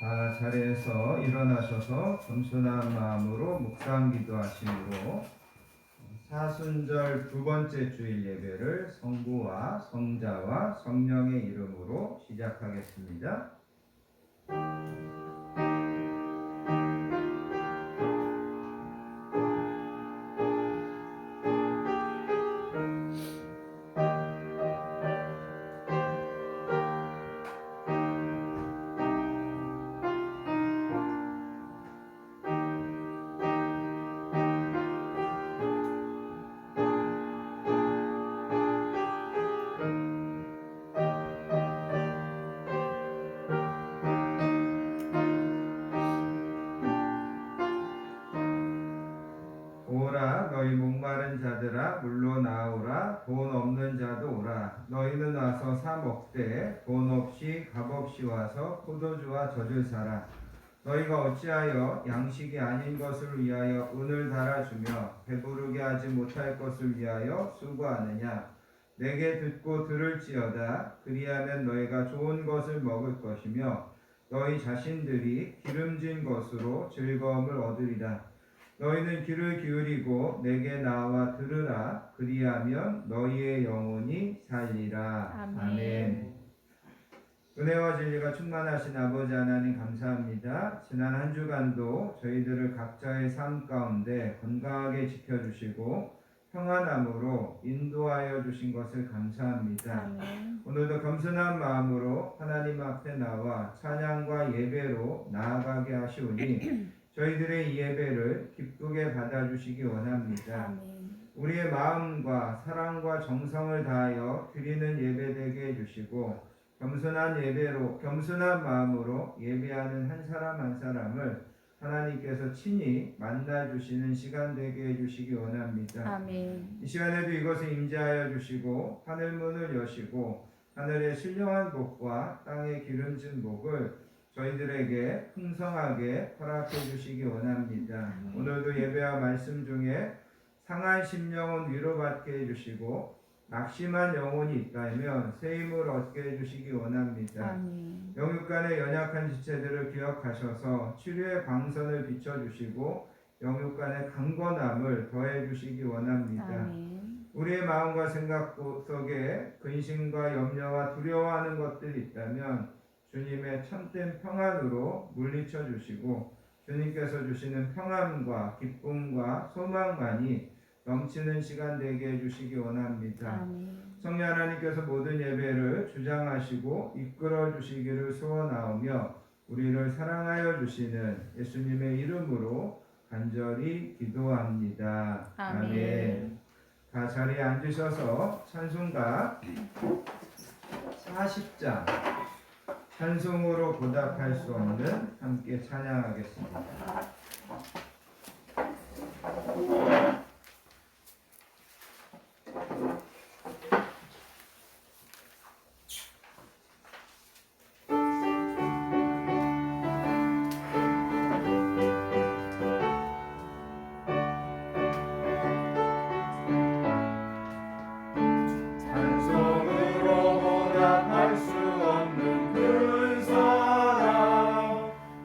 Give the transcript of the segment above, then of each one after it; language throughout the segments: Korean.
다 자리에서 일어나셔서 겸손한 마음으로 묵상 기도하심으로 사순절 두 번째 주일 예배를 성부와 성자와 성령의 이름으로 시작하겠습니다. 오라 너희 목마른 자들아 물로 나오라 돈 없는 자도 오라 너희는 와서 사 먹되 돈 없이 값 없이 와서 포도주와 젖을 사라 너희가 어찌하여 양식이 아닌 것을 위하여 은을 달아주며 배부르게 하지 못할 것을 위하여 수고하느냐 내게 듣고 들을지어다 그리하면 너희가 좋은 것을 먹을 것이며 너희 자신들이 기름진 것으로 즐거움을 얻으리라 너희는 귀를 기울이고 내게 나와 들으라 그리하면 너희의 영혼이 살리라. 아멘. 은혜와 진리가 충만하신 아버지 하나님 감사합니다. 지난 한 주간도 저희들을 각자의 삶 가운데 건강하게 지켜주시고 평안함으로 인도하여 주신 것을 감사합니다. 아멘. 오늘도 겸손한 마음으로 하나님 앞에 나와 찬양과 예배로 나아가게 하시오니 저희들의 이 예배를 기쁘게 받아주시기 원합니다. 아멘. 우리의 마음과 사랑과 정성을 다하여 드리는 예배 되게 해주시고 겸손한 예배로 겸손한 마음으로 예배하는 한 사람 한 사람을 하나님께서 친히 만나주시는 시간 되게 해주시기 원합니다. 아멘. 이 시간에도 이것을 임재하여 주시고 하늘문을 여시고 하늘의 신령한 복과 땅의 기름진 복을 저희들에게 풍성하게 허락해 주시기 원합니다. 오늘도 예배와 말씀 중에 상한 심령은 위로받게 해주시고 낙심한 영혼이 있다면 새 힘을 얻게 해주시기 원합니다. 영육간의 연약한 지체들을 기억하셔서 치료의 광선을 비춰주시고 영육간의 강건함을 더해주시기 원합니다. 우리의 마음과 생각 속에 근심과 염려와 두려워하는 것들이 있다면 주님의 참된 평안으로 물리쳐 주시고 주님께서 주시는 평안과 기쁨과 소망만이 넘치는 시간 되게 해주시기 원합니다. 성령 하나님께서 모든 예배를 주장하시고 이끌어 주시기를 소원하오며 우리를 사랑하여 주시는 예수님의 이름으로 간절히 기도합니다. 아멘. 다 자리에 앉으셔서 찬송가 40장 찬송으로 보답할 수 없는 함께 찬양하겠습니다.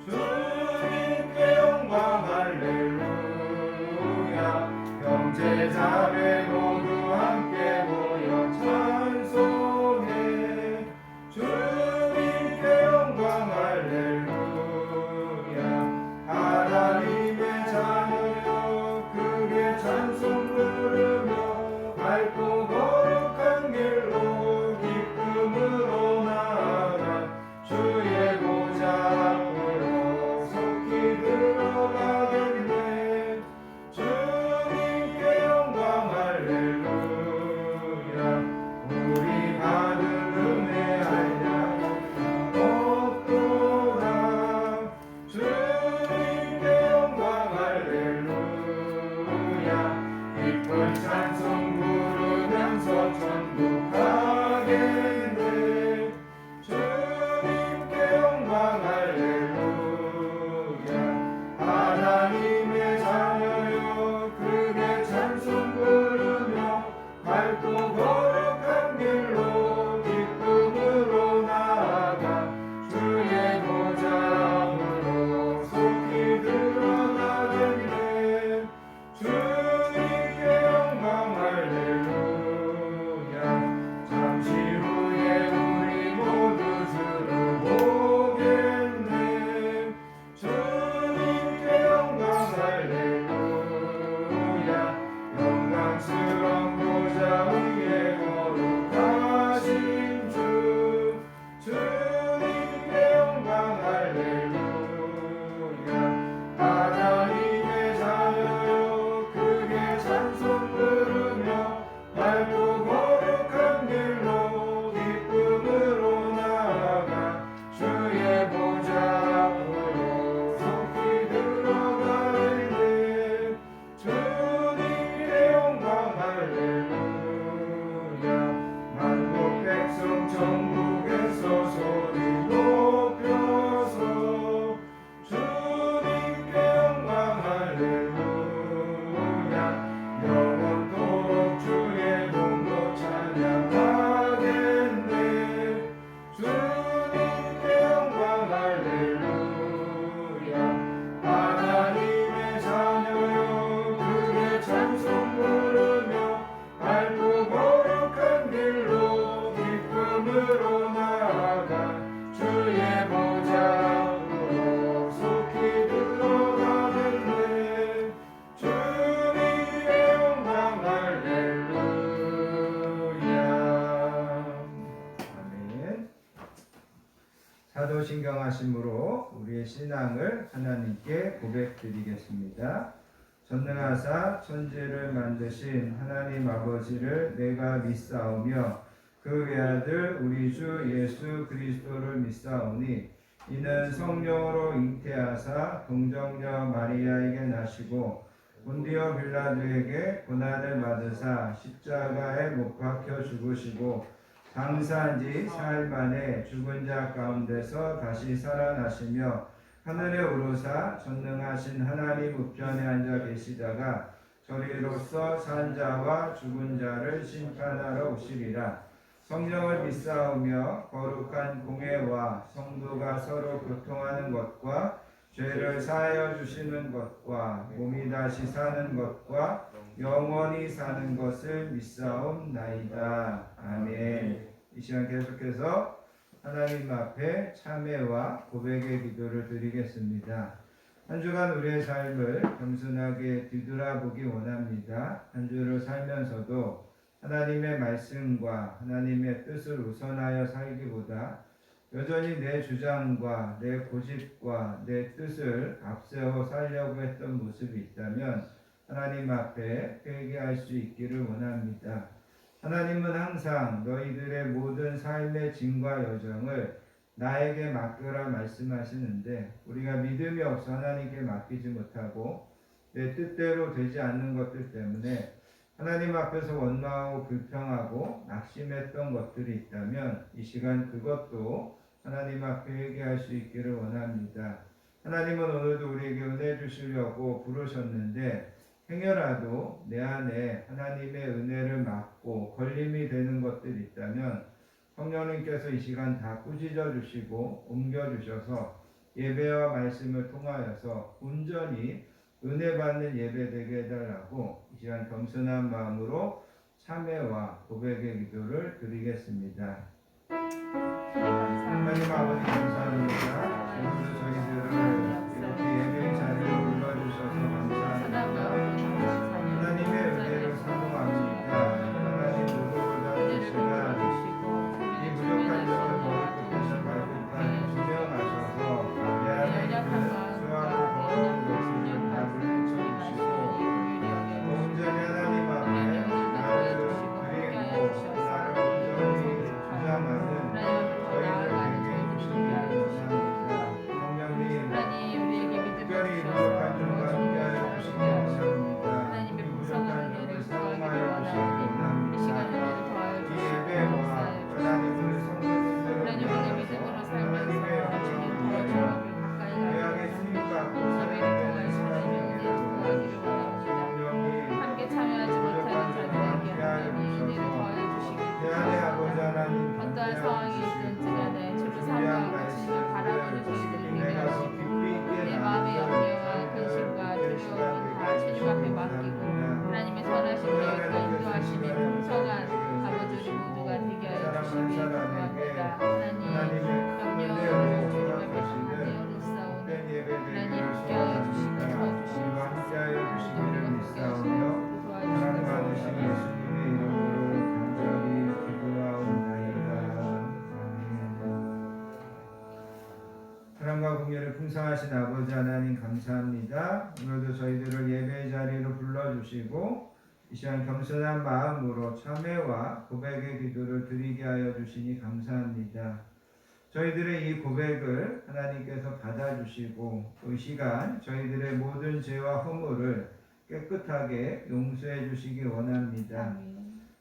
주님께 앞으로 나아가 주의 보좌로 속히 들어가겠네. 주님의 영광 할렐루야. 아멘. 사도신경하심으로 우리의 신앙을 하나님께 고백드리겠습니다. 전능하사 천지를 만드신 하나님 아버지를 내가 믿사오며 그 외아들 우리 주 예수 그리스도를 믿사오니 이는 성령으로 잉태하사 동정녀 마리아에게 나시고 본디오 빌라도에게 고난을 받으사 십자가에 못 박혀 죽으시고 장사한 지 사흘 만에 죽은 자 가운데서 다시 살아나시며 하늘에 오르사 전능하신 하나님 우편에 앉아 계시다가 저리로서 산 자와 죽은 자를 심판하러 오시리라. 성령을 믿사오며 거룩한 공회와 성도가 서로 교통하는 것과 죄를 사하여 주시는 것과 몸이 다시 사는 것과 영원히 사는 것을 믿사옵나이다. 아멘. 이 시간 계속해서 하나님 앞에 참회와 고백의 기도를 드리겠습니다. 한 주간 우리의 삶을 겸손하게 뒤돌아보기 원합니다. 한 주를 살면서도 하나님의 말씀과 하나님의 뜻을 우선하여 살기보다 여전히 내 주장과 내 고집과 내 뜻을 앞세워 살려고 했던 모습이 있다면 하나님 앞에 회개할 수 있기를 원합니다. 하나님은 항상 너희들의 모든 삶의 짐과 여정을 나에게 맡겨라 말씀하시는데 우리가 믿음이 없어 하나님께 맡기지 못하고 내 뜻대로 되지 않는 것들 때문에 하나님 앞에서 원망하고 불평하고 낙심했던 것들이 있다면 이 시간 그것도 하나님 앞에 회개할 수 있기를 원합니다. 하나님은 오늘도 우리에게 은혜 주시려고 부르셨는데 행여라도 내 안에 하나님의 은혜를 막고 걸림이 되는 것들이 있다면 성령님께서 이 시간 다 꾸짖어 주시고 옮겨 주셔서 예배와 말씀을 통하여서 온전히 은혜 받는 예배 되게 해달라고 이 시간 겸손한 마음으로 참회와 고백의 기도를 드리겠습니다. 하나님 아버지 감사합니다. 오늘도 저희들을 이렇게 예배의 자리에 불러주셔서 감사합니다. 하나님의 은혜를 사모합니다. 하나님 누구보다 이 시간 이 부족한 점을 머리 끝에서 발끝까지 주명하셔서 내 안에 있는 수하고 더러운 것을 다 물리쳐주시고 온전히 하나님 앞에 나를 드리고 나를 온전히 주장하는 저희를 되게 해주시기를 원합니다. 성령님 특별히 부족한 점과 함께하여 주시기 원합니다. 이 부족한 점을 사용하여 주시기 원합니다. 이 예배와 하나님의 성도님들을 위하여서 하나님의 영광을 위하여 교양의 수입받고 사역되는 시간이 되기를 원합니다. 성령님 부족한 점과 함께하여 주셔서 내 안에 아버지 하나님 어떠한 상황이 있든지 간에 주를 사모하고 주님을 바라보는 저희들에게 하시고 내 마음의 염려와 근심과 두려움은 다 주님 앞에 맡기고 하나님의 선하신 계획과 인도하심에 풍성한 아버지 우리 모두가 되게 하여 주시기 구합니다. 하나님 염려하고 주님의 백성을 내어놓사오니 하나님 함께하여 주시고 도와주시고 함께하여 주시기를 믿사오며 사랑받으신 예수님의 이름으로 간절히 기도하옵나이다. 아멘. 사랑과 긍휼을 풍성하신 아버지 하나님 감사합니다. 오늘도 저희들을 예배의 자리로 불러주시고 이 시간 겸손한 마음으로 참회와 고백의 기도를 드리게 하여 주시니 감사합니다. 저희들의 이 고백을 하나님께서 받아주시고 또 이 시간 저희들의 모든 죄와 허물을 깨끗하게 용서해 주시기 원합니다.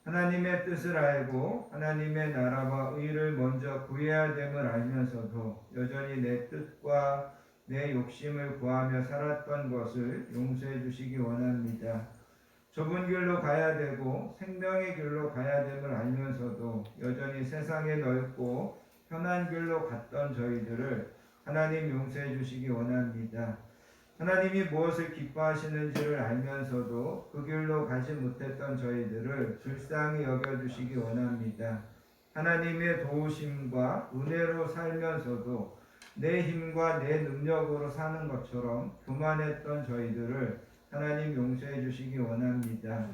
하나님의 뜻을 알고 하나님의 나라와 의를 먼저 구해야 됨을 알면서도 여전히 내 뜻과 내 욕심을 구하며 살았던 것을 용서해 주시기 원합니다. 좁은 길로 가야 되고 생명의 길로 가야 됨을 알면서도 여전히 세상에 넓고 편한 길로 갔던 저희들을 하나님 용서해 주시기 원합니다. 하나님이 무엇을 기뻐하시는지를 알면서도 그 길로 가지 못했던 저희들을 불쌍히 여겨주시기 원합니다. 하나님의 도우심과 은혜로 살면서도 내 힘과 내 능력으로 사는 것처럼 교만했던 저희들을 하나님 용서해 주시기 원합니다.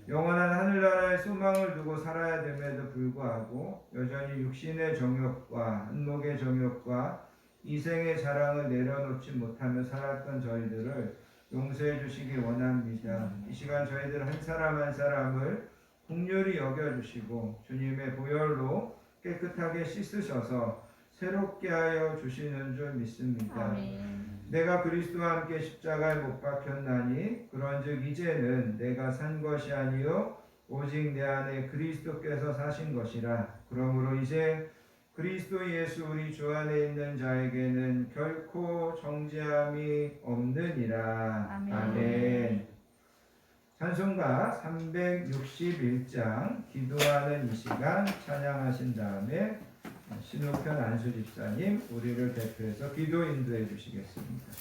영원한 하늘나라의 소망을 두고 살아야 됨에도 불구하고 여전히 육신의 정욕과 한목의 정욕과 이생의 자랑을 내려놓지 못하며 살았던 저희들을 용서해 주시기 원합니다. 이 시간 저희들 한 사람 한 사람을 긍휼히 여겨주시고 주님의 보혈로 깨끗하게 씻으셔서 새롭게 하여 주시는 줄 믿습니다. 아멘. 내가 그리스도와 함께 십자가에 못 박혔나니 그런즉 이제는 내가 산 것이 아니요 오직 내 안에 그리스도께서 사신 것이라. 그러므로 이제 그리스도 예수 우리 주 안에 있는 자에게는 결코 정죄함이 없느니라. 아멘. 아멘. 찬송가 361장 기도하는 이 시간 찬양하신 다음에 신우편 안수 집사님 우리를 대표해서 기도 인도해 주시겠습니다.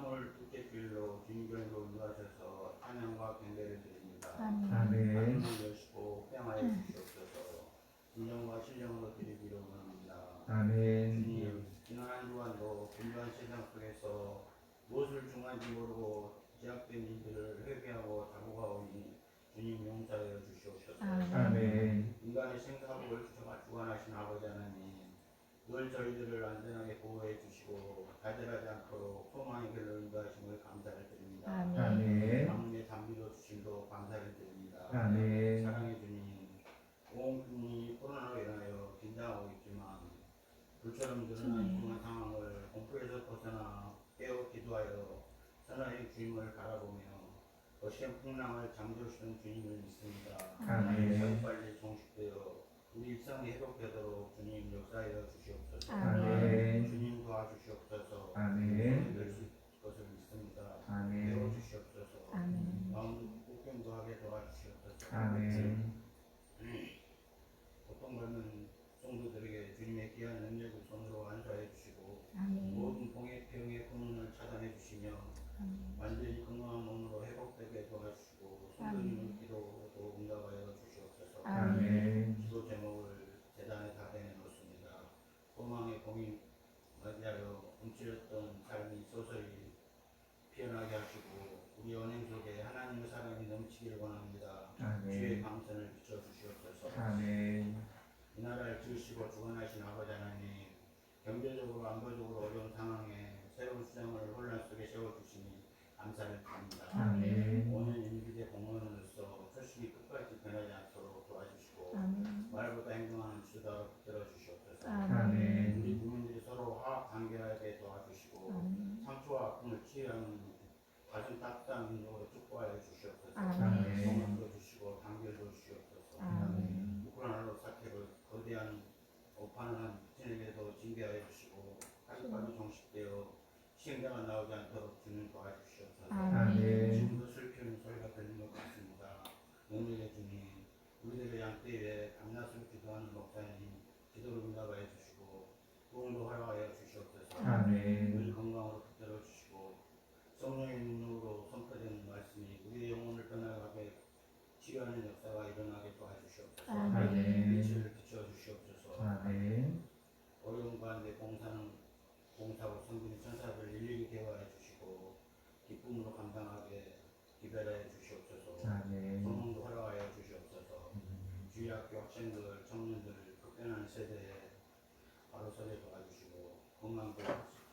오늘 둘째 주일로 주님께로 인도하셔서 찬양과 경배를 드립니다. 아멘. 하늘을 여시고 평화에 주시옵소서. 진정과 신령으로 드리기로 원합니다. 아멘. 주님, 지난 한 주간도 분주한 세상 속에서 무엇을 중요한지 모르고 제약된 일들을 회개하고 자복하오니 주님 용서하여 주시옵소서. 아멘. 인간의 생사복을 주관하신 아버지 하나님, 늘 저희들을 안전하게 보호해 주시고 좌절하지 않도록 소망의 길로 인도하심을 감사를 드립니다. 아멘. 가문의 담비로 주심도 감사를 드립니다. 아멘. 사랑의 주님, 온 국민이 코로나로 인하여 긴장하고 있지만 불처럼 늘어난 중한 상황을 공포에서 벗어나 깨어 기도하여 선하의 주님을 바라보며 거시한 풍랑을 잠재우시는 주님을 믿습니다. 아멘. 빨리 종식되어 우리 일상이 회복되도록 주님 역사하여 주시옵소서. 아멘. 주님 도와주시옵소서. 아멘. 될수 있을 것을 믿습니다. 아멘. 배워주시옵소서. 마음도 복경도하게 도와주시옵소서. 아멘. 고통받는 성도들에게 주님의 귀한 능력을 손으로 안수하여 주시고 모든 병의 근원을 차단해 주시며 완전히 건강한 몸으로 회복되게 도와주시고 성도님의 기도도 응답하여 주시옵소서. 아멘. 기도 제목을 재단에 다 내놓습니다. 소망의 공인 맞이하여 움츠렸던 삶이 서서히 피어나게 하시고 우리 연행 속에 하나님의 사랑이 넘치기를 원합니다. 주의 아멘. 강선을 비춰주시옵소서. 아멘. 이 나라를 지으시고 주관하신 아버지 하나님, 경제적으로 안보적으로 어려운 상황에 새로운 수장을 혼란 속에 세워주시니 감사를 드립니다. 아멘. 오늘 인비대 공무원으로서 소식이 끝까지 변하지 않도록 도와주시고 말보다 행동하는 지도자로 붙들어 주시옵소서. 아멘. 우리 국민들이 서로 화합 관계하게 도와주시고 상처와 아픔을 치유하는 가슴 따뜻한 민족으로 축복하여 주시옵소서. 아멘. 성령도 주시고 단결도 주시옵소서. 아멘. 우크라이나로 사태를 거대한 오판한 푸틴에게도 징계하여 주시고 하루빨리 종식되어 시행자가 나오지 않도록 주님 도와주시옵소서. 아멘. 지금도 슬피는 소리가 들리는 것 같습니다. 능력의 주님, 우리들의 양떼에 밤낮으로 기도하는 목사님 기도를 응답하여 주시고 구원도 허락하여 주시옵소서. 아멘. 우리 건강으로 붙들어 주시고 성령의 능력으로 선포되는 말씀이 우리의 영혼을 변화하게 치유하는 역사가 일어나게 도와주시옵소서. 아멘. 빛을 비춰주시옵소서. 아멘. 어려운 가운데 봉사하고 성도의 천사들 일일이 대화해 주시고 기쁨으로 감당하게 기별하여 주시옵소서. 아멘. 소망도 허락하여 주시옵소서. 주의 학교 학생들, 청년들 급변하는 세대에 바로 서게 도와주시고 건강도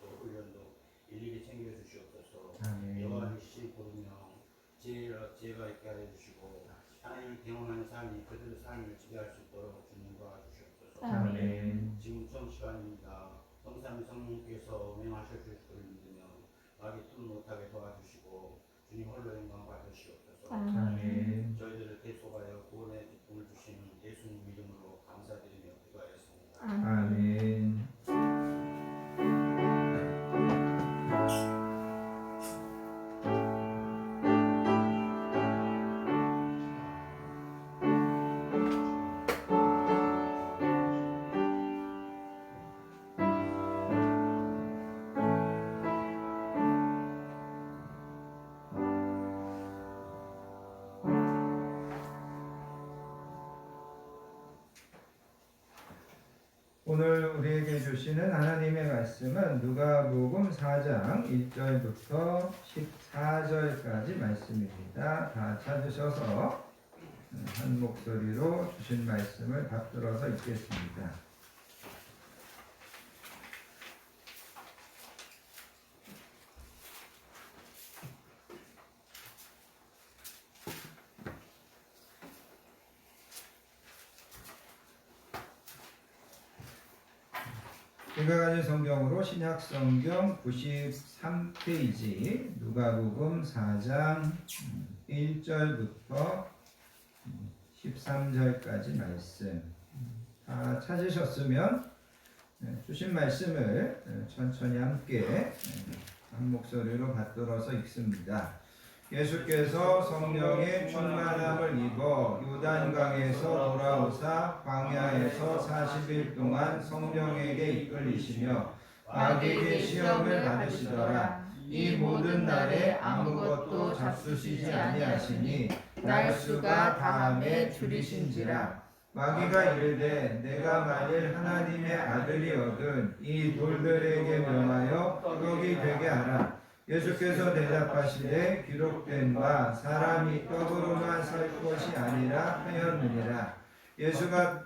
또 훈련도 일일이 챙겨 주시옵소서. 아멘. 여호와를 시 부르며 지혜가 있게 하여 주시고 하나님을 경험하는 삶이 그들의 삶을 지배할 수 있도록 주님 도와주시옵소서. 아멘. 지금 처음 시간입니다. 성삼위 성령께서 명하셔 주실 걸 믿으며 마귀 뚫 못하게 도와주시고 주님 홀로 영광 받으시옵소서. 아멘. 저희들을 계속하여 구원의 기쁨을 주시는 예수님 이름으로 감사드리며 기도하였습니다. 아멘. 오늘 우리에게 주시는 하나님의 말씀은 누가복음 4장 1절부터 14절까지 말씀입니다. 다 찾으셔서 한 목소리로 주신 말씀을 받들어서 읽겠습니다. 제가 가진 성경으로 신약 성경 93페이지 누가복음 4장 1절부터 13절까지 말씀 다 찾으셨으면 주신 말씀을 천천히 함께 한 목소리로 받들어서 읽습니다. 예수께서 성령의 충만함을 입어 요단강에서 돌아오사 광야에서 40일 동안 성령에게 이끌리시며 마귀에게 시험을 받으시더라. 이 모든 날에 아무것도 잡수시지 아니하시니 날수가 다함에 줄이신지라. 마귀가 이르되 내가 만일 하나님의 아들이거든 이 돌들에게 명하여 떡이 되게 하라. 예수께서 대답하시되 기록된 바 사람이 떡으로만 살 것이 아니라 하였느니라.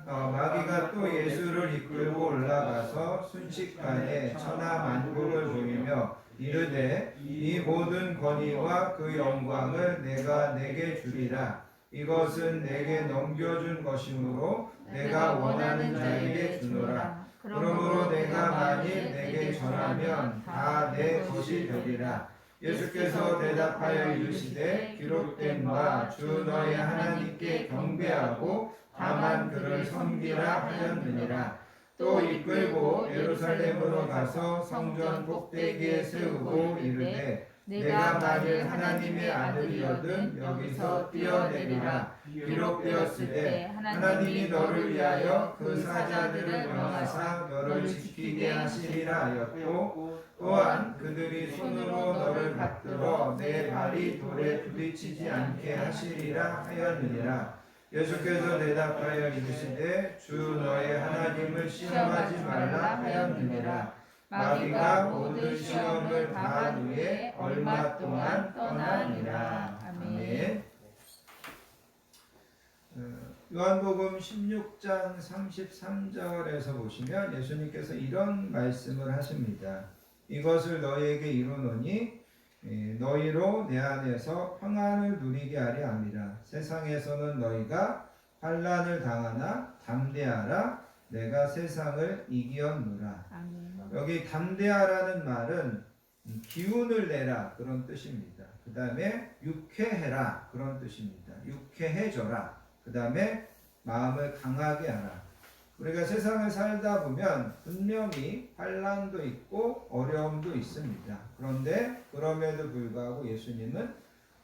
마귀가 또 예수를 이끌고 올라가서 순식간에 천하 만국을 보이며 이르되 이 모든 권위와 그 영광을 내가 내게 주리라. 이것은 내게 넘겨준 것이므로 내가 원하는 자에게 주노라. 그러므로 내가 만일 내게 전하면 다 내 것이 되리라. 예수께서 대답하여 이르시되 기록된 바 주 너의 하나님께 경배하고 다만 그를 섬기라 하였느니라. 또 이끌고 예루살렘으로 가서 성전 꼭대기에 세우고 이르되 내가 만일 하나님의 아들이거든 여기서 뛰어내리라. 기록되었으되 하나님이 너를 위하여 그 사자들을 명하사 너를 지키게 하시리라 하였고 또한 그들이 손으로 너를 받들어 내 발이 돌에 부딪히지 않게 하시리라 하였느니라. 예수께서 대답하여 이르시되 주 너의 하나님을 시험하지 말라 하였느니라. 마귀가 모든 시험을 다한 후에 얼마 동안 떠나니라. 아멘. 요한복음 16장 33절에서 보시면 예수님께서 이런 말씀을 하십니다. 이것을 너희에게 이루노니 너희로 내 안에서 평안을 누리게 하려 함이라. 세상에서는 너희가 환난을 당하나 담대하라. 내가 세상을 이기었노라. 여기 담대하라는 말은 기운을 내라 그런 뜻입니다. 그 다음에 유쾌해라 그런 뜻입니다. 유쾌해져라. 그 다음에 마음을 강하게 하라. 우리가 세상을 살다 보면 분명히 환난도 있고 어려움도 있습니다. 그런데 그럼에도 불구하고 예수님은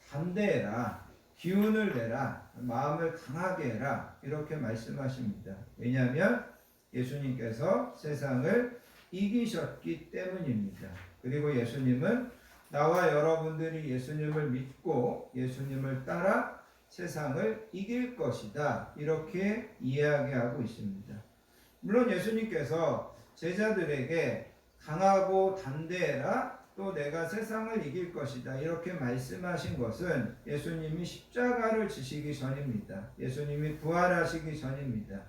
담대해라, 기운을 내라, 마음을 강하게 해라 이렇게 말씀하십니다. 왜냐하면 예수님께서 세상을 이기셨기 때문입니다. 그리고 예수님은 나와 여러분들이 예수님을 믿고 예수님을 따라 세상을 이길 것이다 이렇게 이야기하고 있습니다. 물론 예수님께서 제자들에게 강하고 담대해라 또 내가 세상을 이길 것이다 이렇게 말씀하신 것은 예수님이 십자가를 지시기 전입니다. 예수님이 부활하시기 전입니다.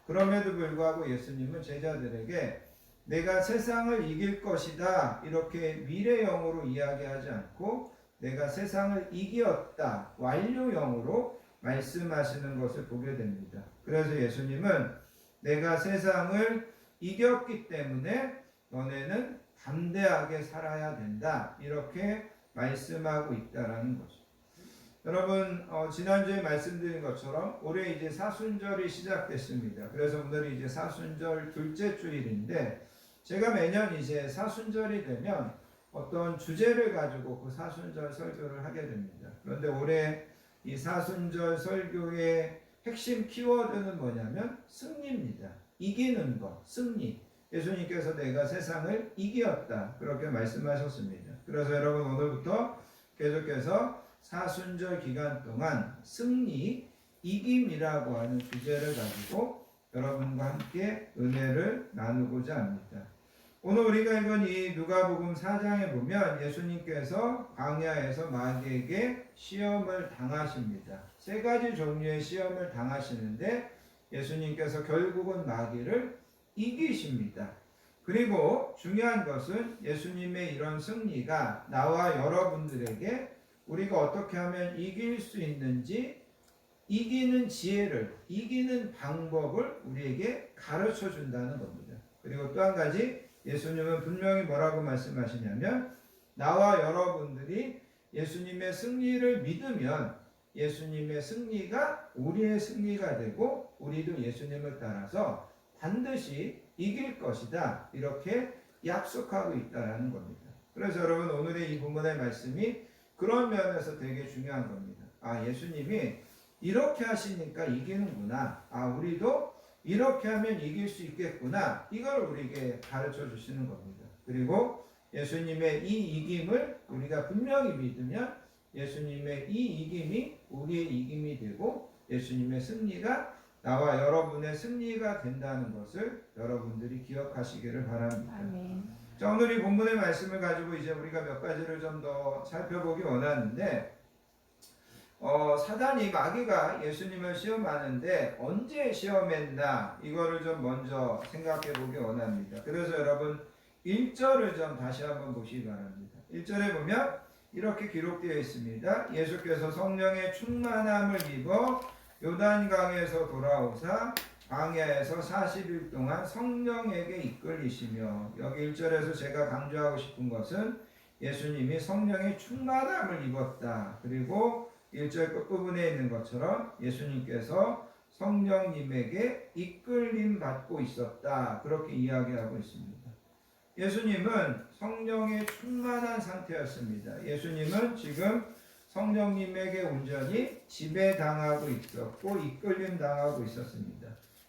그럼에도 불구하고 예수님은 제자들에게 내가 세상을 이길 것이다 이렇게 미래형으로 이야기하지 않고 내가 세상을 이기었다 완료형으로 말씀하시는 것을 보게 됩니다. 그래서 예수님은 내가 세상을 이겼기 때문에 너네는 담대하게 살아야 된다 이렇게 말씀하고 있다라는 거죠. 여러분 지난주에 말씀드린 것처럼 올해 이제 사순절이 시작됐습니다. 그래서 오늘이 이제 사순절 둘째 주일인데 제가 매년 이제 사순절이 되면 어떤 주제를 가지고 그 사순절 설교를 하게 됩니다. 그런데 올해 이 사순절 설교의 핵심 키워드는 뭐냐면 승리입니다. 이기는 것, 승리. 예수님께서 내가 세상을 이기었다 그렇게 말씀하셨습니다. 그래서 여러분 오늘부터 계속해서 사순절 기간 동안 승리, 이김이라고 하는 주제를 가지고 여러분과 함께 은혜를 나누고자 합니다. 오늘 우리가 읽은 이 누가복음 4장에 보면 예수님께서 광야에서 마귀에게 시험을 당하십니다. 세 가지 종류의 시험을 당하시는데 예수님께서 결국은 마귀를 이기십니다. 그리고 중요한 것은 예수님의 이런 승리가 나와 여러분들에게 우리가 어떻게 하면 이길 수 있는지 이기는 지혜를, 이기는 방법을 우리에게 가르쳐 준다는 겁니다. 그리고 또 한 가지 예수님은 분명히 뭐라고 말씀하시냐면 나와 여러분들이 예수님의 승리를 믿으면 예수님의 승리가 우리의 승리가 되고 우리도 예수님을 따라서 반드시 이길 것이다 이렇게 약속하고 있다는 겁니다. 그래서 여러분 오늘의 이 본문의 말씀이 그런 면에서 되게 중요한 겁니다. 예수님이 이렇게 하시니까 이기는구나. 우리도 이렇게 하면 이길 수 있겠구나. 이걸 우리에게 가르쳐 주시는 겁니다. 그리고 예수님의 이 이김을 우리가 분명히 믿으면 예수님의 이 이김이 우리의 이김이 되고 예수님의 승리가 나와 여러분의 승리가 된다는 것을 여러분들이 기억하시기를 바랍니다. 아멘. 자, 오늘 이 본문의 말씀을 가지고 이제 우리가 몇 가지를 좀 더 살펴보기 원하는데, 사단이 마귀가 예수님을 시험하는데 언제 시험했나 이거를 좀 먼저 생각해 보기 원합니다. 그래서 여러분 1절을 좀 다시 한번 보시기 바랍니다. 1절에 보면 이렇게 기록되어 있습니다. 예수께서 성령의 충만함을 입어 요단강에서 돌아오사 광야에서 40일 동안 성령에게 이끌리시며, 여기 1절에서 제가 강조하고 싶은 것은 예수님이 성령의 충만함을 입었다. 그리고 1절 끝부분에 있는 것처럼 예수님께서 성령님에게 이끌림 받고 있었다. 그렇게 이야기하고 있습니다. 예수님은 성령의 충만한 상태였습니다. 예수님은 지금 성령님에게 온전히 지배당하고 있었고 이끌림 당하고 있었습니다.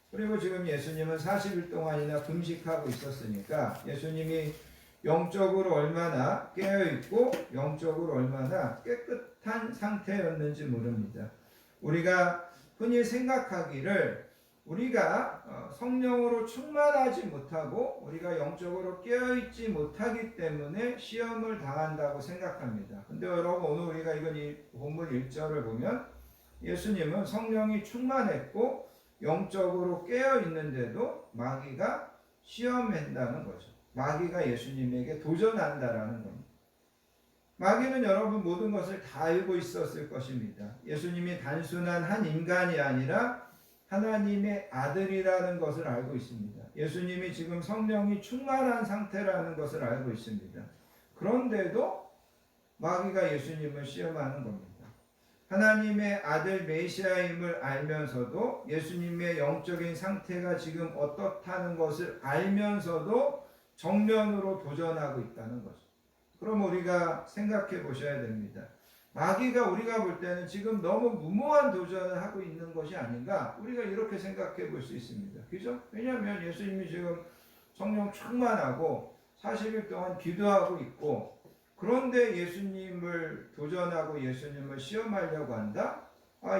그리고 지금 예수님은 40일 동안이나 금식하고 있었으니까 예수님이 영적으로 얼마나 깨어있고 영적으로 얼마나 깨끗한 상태였는지 모릅니다. 우리가 흔히 생각하기를 우리가 성령으로 충만하지 못하고 우리가 영적으로 깨어있지 못하기 때문에 시험을 당한다고 생각합니다. 근데 여러분 오늘 우리가 이 본문 1절을 보면 예수님은 성령이 충만했고 영적으로 깨어있는데도 마귀가 시험한다는 거죠. 마귀가 예수님에게 도전한다라는 겁니다. 마귀는 여러분 모든 것을 다 알고 있었을 것입니다. 예수님이 단순한 한 인간이 아니라 하나님의 아들이라는 것을 알고 있습니다. 예수님이 지금 성령이 충만한 상태라는 것을 알고 있습니다. 그런데도 마귀가 예수님을 시험하는 겁니다. 하나님의 아들 메시아임을 알면서도 예수님의 영적인 상태가 지금 어떻다는 것을 알면서도 정면으로 도전하고 있다는 거죠. 그럼 우리가 생각해 보셔야 됩니다. 마귀가 우리가 볼 때는 지금 너무 무모한 도전을 하고 있는 것이 아닌가, 우리가 이렇게 생각해 볼 수 있습니다. 그죠? 왜냐하면 예수님이 지금 성령 충만하고 40일 동안 기도하고 있고, 그런데 예수님을 도전하고 예수님을 시험하려고 한다?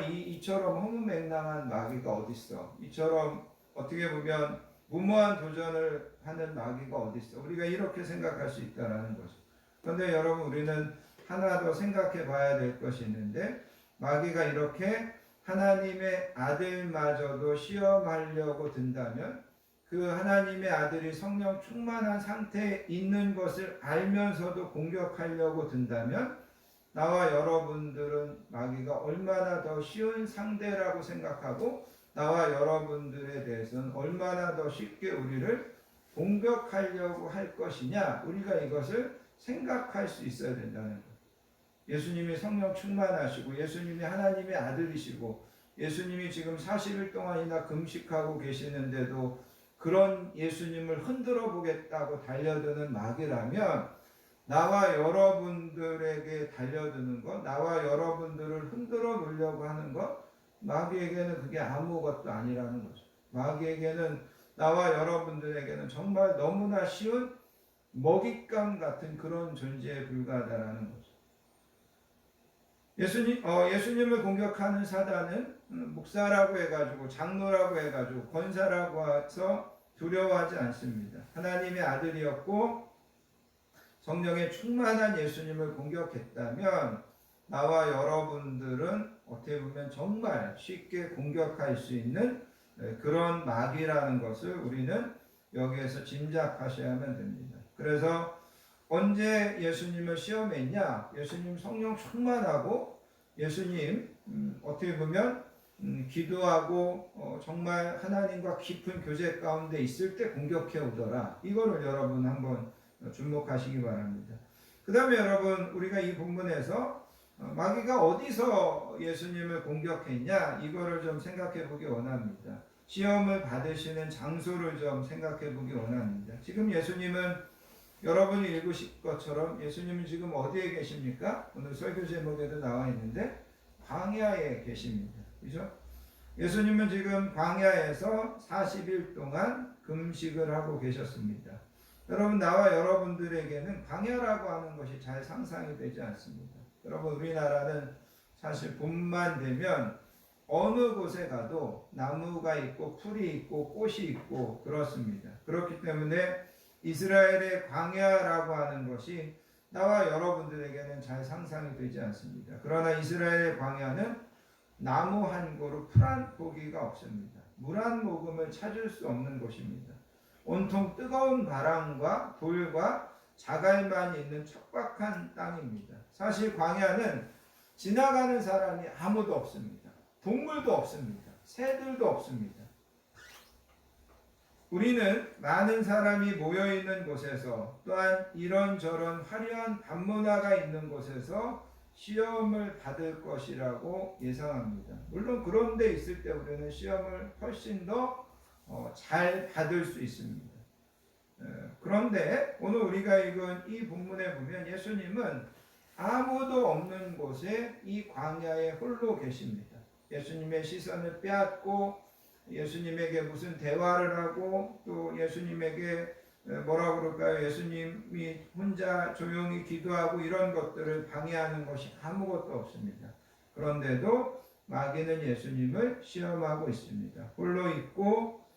이처럼 허무맹랑한 마귀가 어딨어? 이처럼 어떻게 보면 무모한 도전을 하는 마귀가 어딨어? 우리가 이렇게 생각할 수 있다는 거죠. 그런데 여러분 우리는 하나 더 생각해 봐야 될 것이 있는데, 마귀가 이렇게 하나님의 아들마저도 시험하려고 든다면, 그 하나님의 아들이 성령 충만한 상태에 있는 것을 알면서도 공격하려고 든다면, 나와 여러분들은 마귀가 얼마나 더 쉬운 상대라고 생각하고 나와 여러분들에 대해서는 얼마나 더 쉽게 우리를 공격하려고 할 것이냐, 우리가 이것을 생각할 수 있어야 된다는 거예요. 예수님이 성령 충만하시고 예수님이 하나님의 아들이시고 예수님이 지금 40일 동안이나 금식하고 계시는데도 그런 예수님을 흔들어 보겠다고 달려드는 마귀라면, 나와 여러분들에게 달려드는 것, 나와 여러분들을 흔들어 놓으려고 하는 것, 마귀에게는 그게 아무것도 아니라는 거죠. 마귀에게는, 나와 여러분들에게는 정말 너무나 쉬운 먹잇감 같은 그런 존재에 불과하다라는 거죠. 예수님을 공격하는 사단은 목사라고 해가지고 장로라고 해가지고 권사라고 해서 두려워하지 않습니다. 하나님의 아들이었고 성령의 충만한 예수님을 공격했다면 나와 여러분들은 어떻게 보면 정말 쉽게 공격할 수 있는 그런 마귀라는 것을 우리는 여기에서 짐작하셔야만 됩니다. 그래서 언제 예수님을 시험했냐? 예수님 성령 충만하고 예수님 어떻게 보면 기도하고 정말 하나님과 깊은 교제 가운데 있을 때 공격해 오더라. 이거를 여러분 한번 주목하시기 바랍니다. 그 다음에 여러분 우리가 이 본문에서 마귀가 어디서 예수님을 공격했냐? 이거를 좀 생각해 보기 원합니다. 시험을 받으시는 장소를 좀 생각해 보기 원합니다. 지금 예수님은 여러분이 읽으실 것처럼 예수님은 지금 어디에 계십니까? 오늘 설교 제목에도 나와 있는데 광야에 계십니다. 그죠? 예수님은 지금 광야에서 40일 동안 금식을 하고 계셨습니다. 여러분, 나와 여러분들에게는 광야라고 하는 것이 잘 상상이 되지 않습니다. 여러분, 우리나라는 사실 봄만 되면 어느 곳에 가도 나무가 있고 풀이 있고 꽃이 있고 그렇습니다. 그렇기 때문에 이스라엘의 광야라고 하는 것이 나와 여러분들에게는 잘 상상이 되지 않습니다. 그러나 이스라엘의 광야는 나무 한 그루 풀 한 포기가 없습니다. 물 한 모금을 찾을 수 없는 곳입니다. 온통 뜨거운 바람과 돌과 자갈만 있는 척박한 땅입니다. 사실 광야는 지나가는 사람이 아무도 없습니다. 동물도 없습니다. 새들도 없습니다. 우리는 많은 사람이 모여있는 곳에서 또한 이런저런 화려한 밤문화가 있는 곳에서 시험을 받을 것이라고 예상합니다. 물론 그런 데 있을 때 우리는 시험을 훨씬 더 잘 받을 수 있습니다. 그런데 오늘 우리가 읽은 이 본문에 보면 예수님은 아무도 없는 곳에 이 광야에 홀로 계십니다. 예수님의 시선을 빼앗고 예수님에게 무슨 대화를 하고 또 예수님에게 뭐라고 그럴까요? 예수님이 혼자 조용히 기도하고 이런 것들을 방해하는 것이 아무것도 없습니다. 그런데도 마귀는 예수님을 시험하고 있습니다. 홀로 있고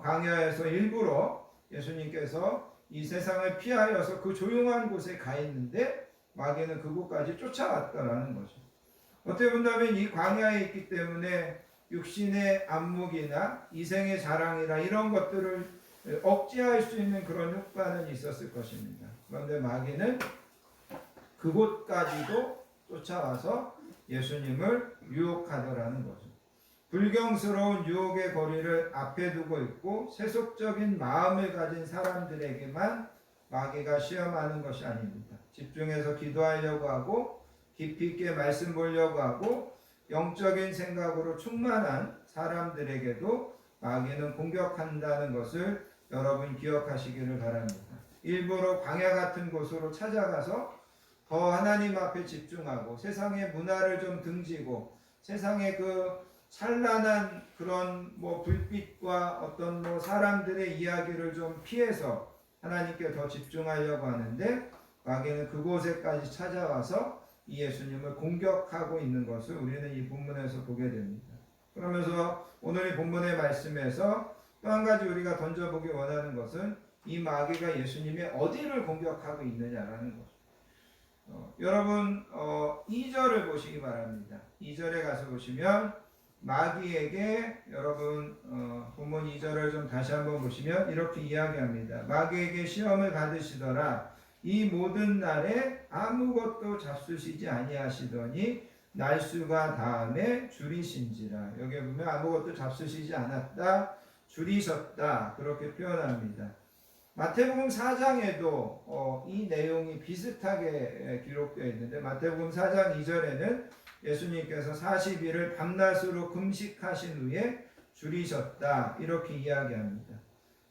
광야에서 일부러 예수님께서 이 세상을 피하여서 그 조용한 곳에 가 있는데 마귀는 그곳까지 쫓아왔다라는 거죠. 어떻게 본다면 이 광야에 있기 때문에 육신의 안목이나 이생의 자랑이나 이런 것들을 억제할 수 있는 그런 효과는 있었을 것입니다. 그런데 마귀는 그곳까지도 쫓아와서 예수님을 유혹하더라는 거죠. 불경스러운 유혹의 거리를 앞에 두고 있고 세속적인 마음을 가진 사람들에게만 마귀가 시험하는 것이 아닙니다. 집중해서 기도하려고 하고 깊이 있게 말씀 보려고 하고 영적인 생각으로 충만한 사람들에게도 마귀는 공격한다는 것을 여러분 기억하시기를 바랍니다. 일부러 광야 같은 곳으로 찾아가서 더 하나님 앞에 집중하고 세상의 문화를 좀 등지고 세상의 그 찬란한 그런 불빛과 어떤 사람들의 이야기를 좀 피해서 하나님께 더 집중하려고 하는데 마귀는 그곳에까지 찾아와서 이 예수님을 공격하고 있는 것을 우리는 이 본문에서 보게 됩니다. 그러면서 오늘 이 본문의 말씀에서 또 한 가지 우리가 던져보기 원하는 것은 이 마귀가 예수님의 어디를 공격하고 있느냐라는 것입니다. 여러분 2절을 보시기 바랍니다. 2절에 가서 보시면 마귀에게 여러분 본문 2절을 좀 다시 한번 보시면 이렇게 이야기합니다. 마귀에게 시험을 받으시더라. 이 모든 날에 아무것도 잡수시지 아니하시더니 날수가 다음에 줄이신지라. 여기 보면 아무것도 잡수시지 않았다, 줄이셨다 그렇게 표현합니다. 마태복음 4장에도 이 내용이 비슷하게 기록되어 있는데 마태복음 4장 2절에는 예수님께서 40일을 밤낮으로 금식하신 후에 줄이셨다 이렇게 이야기합니다.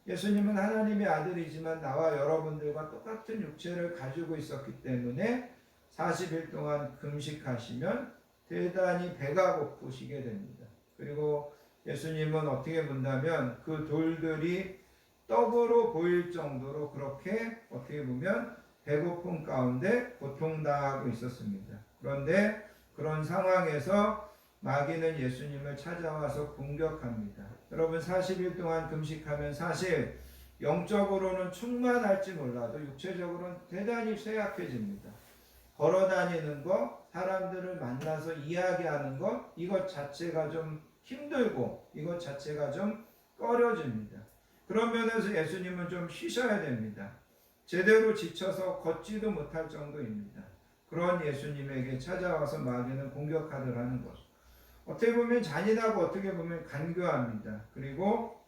예수님은 하나님의 아들이지만 나와 여러분들과 똑같은 육체를 가지고 있었기 때문에 40일 동안 금식하시면 대단히 배가 고프시게 됩니다. 그리고 예수님은 어떻게 본다면 그 돌들이 떡으로 보일 정도로 그렇게 어떻게 보면 배고픔 가운데 고통당하고 있었습니다. 그런데 그런 상황에서 마귀는 예수님을 찾아와서 공격합니다. 여러분 40일 동안 금식하면 사실 영적으로는 충만할지 몰라도 육체적으로는 대단히 쇠약해집니다. 걸어다니는 것, 사람들을 만나서 이야기하는 것 이것 자체가 좀 힘들고 이것 자체가 좀 꺼려집니다. 그런 면에서 예수님은 좀 쉬셔야 됩니다. 제대로 지쳐서 걷지도 못할 정도입니다. 그런 예수님에게 찾아와서 마귀는 공격하더라는 것. 어떻게 보면 잔인하고 어떻게 보면 간교합니다. 그리고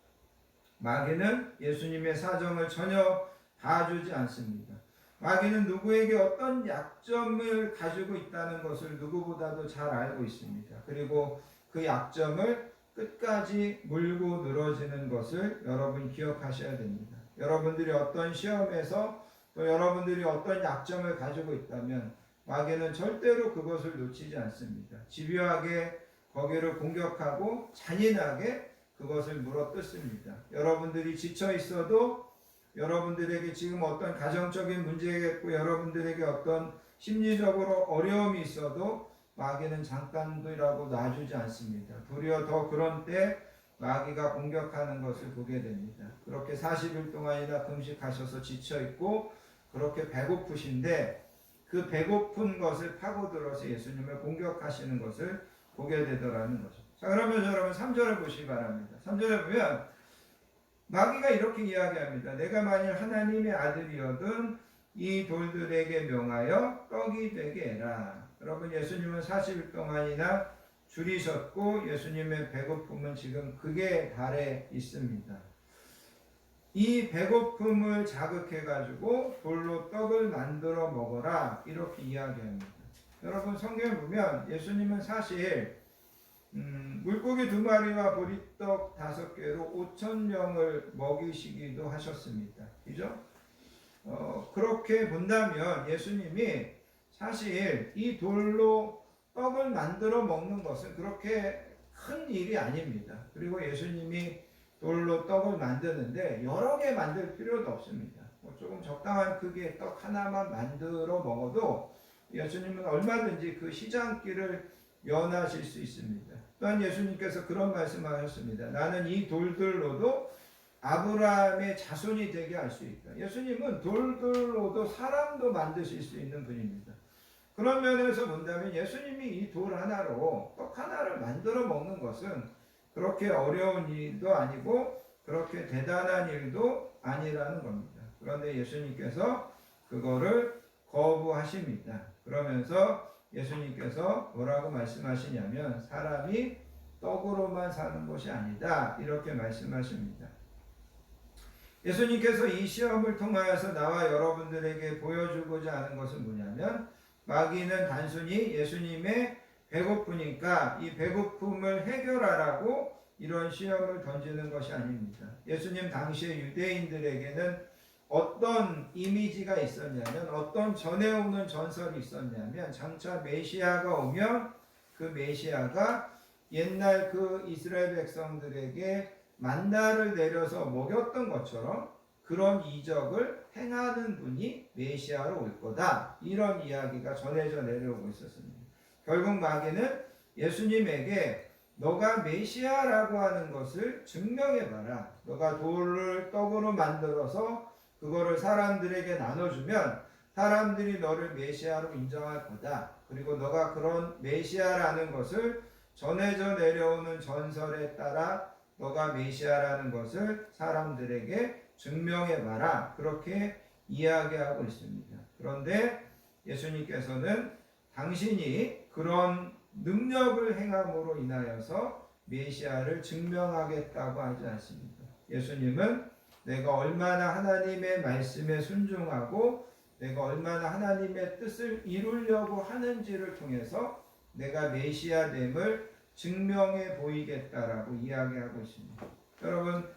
마귀는 예수님의 사정을 전혀 봐주지 않습니다. 마귀는 누구에게 어떤 약점을 가지고 있다는 것을 누구보다도 잘 알고 있습니다. 그리고 그 약점을 끝까지 물고 늘어지는 것을 여러분 기억하셔야 됩니다. 여러분들이 어떤 시험에서 또 여러분들이 어떤 약점을 가지고 있다면 마귀는 절대로 그것을 놓치지 않습니다. 집요하게 거기를 공격하고 잔인하게 그것을 물어뜯습니다. 여러분들이 지쳐 있어도 여러분들에게 지금 어떤 가정적인 문제겠고 여러분들에게 어떤 심리적으로 어려움이 있어도 마귀는 잠깐이라고 놔주지 않습니다. 도리어 더 그런 때 마귀가 공격하는 것을 보게 됩니다. 그렇게 40일 동안이나 금식하셔서 지쳐있고 그렇게 배고프신데 그 배고픈 것을 파고들어서 예수님을 공격하시는 것을 보게 되더라는 거죠. 자, 그러면 여러분 3절을 보시기 바랍니다. 3절에 보면 마귀가 이렇게 이야기합니다. 내가 만일 하나님의 아들이어든 이 돌들에게 명하여 떡이 되게 해라. 여러분 예수님은 40일 동안이나 줄이셨고 예수님의 배고픔은 지금 극에 달해 있습니다. 이 배고픔을 자극해 가지고 돌로 떡을 만들어 먹어라 이렇게 이야기합니다. 여러분 성경을 보면 예수님은 사실 물고기 2마리와 보리떡 5개로 5,000명을 먹이시기도 하셨습니다. 그죠? 그렇게 본다면 예수님이 사실 이 돌로 떡을 만들어 먹는 것은 그렇게 큰 일이 아닙니다. 그리고 예수님이 돌로 떡을 만드는데 여러 개 만들 필요도 없습니다. 조금 적당한 크기의 떡 하나만 만들어 먹어도 예수님은 얼마든지 그 시장길을 연하실 수 있습니다. 또한 예수님께서 그런 말씀을 하셨습니다. 나는 이 돌들로도 아브라함의 자손이 되게 할 수 있다. 예수님은 돌들로도 사람도 만드실 수 있는 분입니다. 그런 면에서 본다면 예수님이 이 돌 하나로 떡 하나를 만들어 먹는 것은 그렇게 어려운 일도 아니고 그렇게 대단한 일도 아니라는 겁니다. 그런데 예수님께서 그거를 거부하십니다. 그러면서 예수님께서 뭐라고 말씀하시냐면 사람이 떡으로만 사는 것이 아니다 이렇게 말씀하십니다. 예수님께서 이 시험을 통하여서 나와 여러분들에게 보여주고자 하는 것은 뭐냐면 마귀는 단순히 예수님의 배고프니까 이 배고픔을 해결하라고 이런 시험을 던지는 것이 아닙니다. 예수님 당시의 유대인들에게는 어떤 이미지가 있었냐면 어떤 전해오는 전설이 있었냐면 장차 메시아가 오면 그 메시아가 옛날 그 이스라엘 백성들에게 만나를 내려서 먹였던 것처럼 그런 이적을 행하는 분이 메시아로 올 거다. 이런 이야기가 전해져 내려오고 있었습니다. 결국 마귀는 예수님에게 너가 메시아라고 하는 것을 증명해봐라. 너가 돌을 떡으로 만들어서 그거를 사람들에게 나눠주면 사람들이 너를 메시아로 인정할 거다. 그리고 너가 그런 메시아라는 것을 전해져 내려오는 전설에 따라 너가 메시아라는 것을 사람들에게 증명해봐라. 그렇게 이야기하고 있습니다. 그런데 예수님께서는 당신이 그런 능력을 행함으로 인하여서 메시아를 증명하겠다고 하지 않습니다. 예수님은 내가 얼마나 하나님의 말씀에 순종하고 내가 얼마나 하나님의 뜻을 이루려고 하는지를 통해서 내가 메시아됨을 증명해 보이겠다라고 이야기하고 있습니다. 여러분,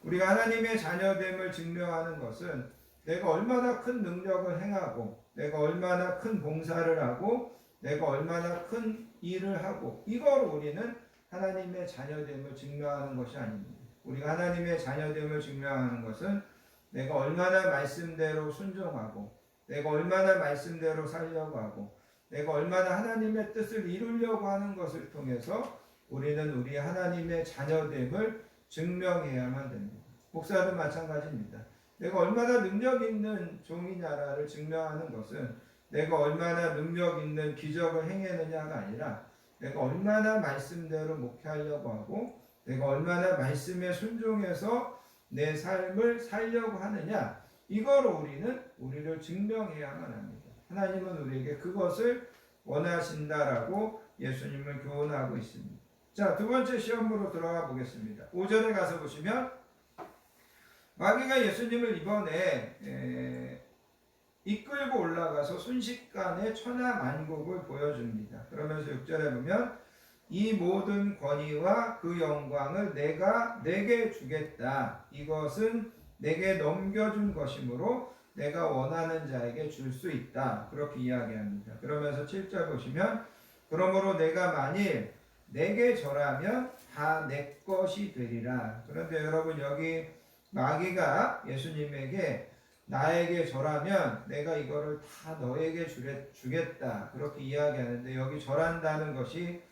우리가 하나님의 자녀됨을 증명하는 것은 내가 얼마나 큰 능력을 행하고 내가 얼마나 큰 봉사를 하고 내가 얼마나 큰 일을 하고 이걸 우리는 하나님의 자녀됨을 증명하는 것이 아닙니다. 우리가 하나님의 자녀됨을 증명하는 것은 내가 얼마나 말씀대로 순종하고 내가 얼마나 말씀대로 살려고 하고 내가 얼마나 하나님의 뜻을 이루려고 하는 것을 통해서 우리는 우리 하나님의 자녀됨을 증명해야만 됩니다. 목사도 마찬가지입니다. 내가 얼마나 능력 있는 종이냐를 증명하는 것은 내가 얼마나 능력 있는 기적을 행했느냐가 아니라 내가 얼마나 말씀대로 목회하려고 하고 내가 얼마나 말씀에 순종해서 내 삶을 살려고 하느냐 이거로 우리를 증명해야만 합니다. 하나님은 우리에게 그것을 원하신다라고 예수님은 교훈하고 있습니다. 자, 두 번째 시험으로 들어가 보겠습니다. 5절에 가서 보시면 마귀가 예수님을 이번에 이끌고 올라가서 순식간에 천하만국을 보여줍니다. 그러면서 6절에 보면 이 모든 권위와 그 영광을 내가 내게 주겠다. 이것은 내게 넘겨준 것이므로 내가 원하는 자에게 줄 수 있다. 그렇게 이야기합니다. 그러면서 7절 보시면 그러므로 내가 만일 내게 절하면 다 내 것이 되리라. 그런데 여러분 여기 마귀가 예수님에게 나에게 절하면 내가 이거를 다 너에게 주겠다 그렇게 이야기하는데, 여기 절한다는 것이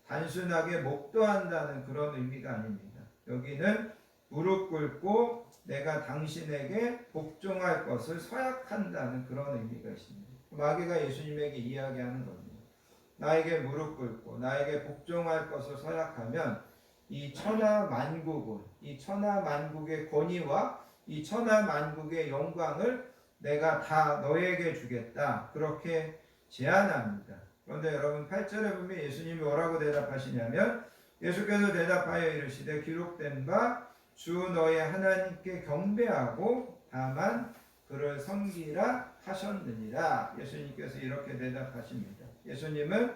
단순하게 목도한다는 그런 의미가 아닙니다. 여기는 무릎 꿇고 내가 당신에게 복종할 것을 서약한다는 그런 의미가 있습니다. 마귀가 예수님에게 이야기하는 겁니다. 나에게 무릎 꿇고 나에게 복종할 것을 서약하면 이 천하 만국을, 이 천하 만국의 권위와 이 천하 만국의 영광을 내가 다 너에게 주겠다 그렇게 제안합니다. 그런데 여러분 8절에 보면 예수님이 뭐라고 대답하시냐면, 예수께서 대답하여 이르시되 기록된 바 주 너의 하나님께 경배하고 다만 그를 섬기라 하셨느니라. 예수님께서 이렇게 대답하십니다. 예수님은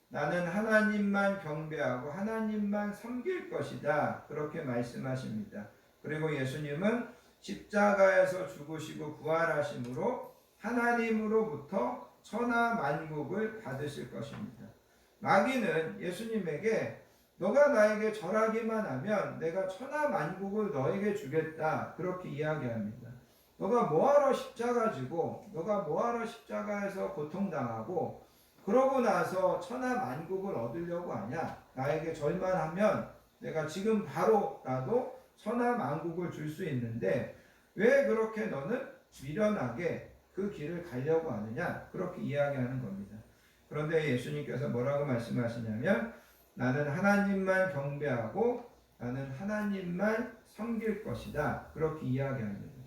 나는 하나님만 경배하고 하나님만 섬길 것이다 그렇게 말씀하십니다. 그리고 예수님은 십자가에서 죽으시고 부활하심으로 하나님으로부터 천하 만국을 받으실 것입니다. 마귀는 예수님에게 너가 나에게 절하기만 하면 내가 천하 만국을 너에게 주겠다 그렇게 이야기합니다. 너가 뭐하러 십자가 지고 너가 뭐하러 십자가에서 고통당하고 그러고 나서 천하 만국을 얻으려고 하냐? 나에게 절만 하면 내가 지금 바로라도 천하 만국을 줄 수 있는데 왜 그렇게 너는 미련하게 그 길을 가려고 하느냐? 그렇게 이야기하는 겁니다. 그런데 예수님께서 뭐라고 말씀하시냐면, 나는 하나님만 경배하고 나는 하나님만 섬길 것이다 그렇게 이야기합니다.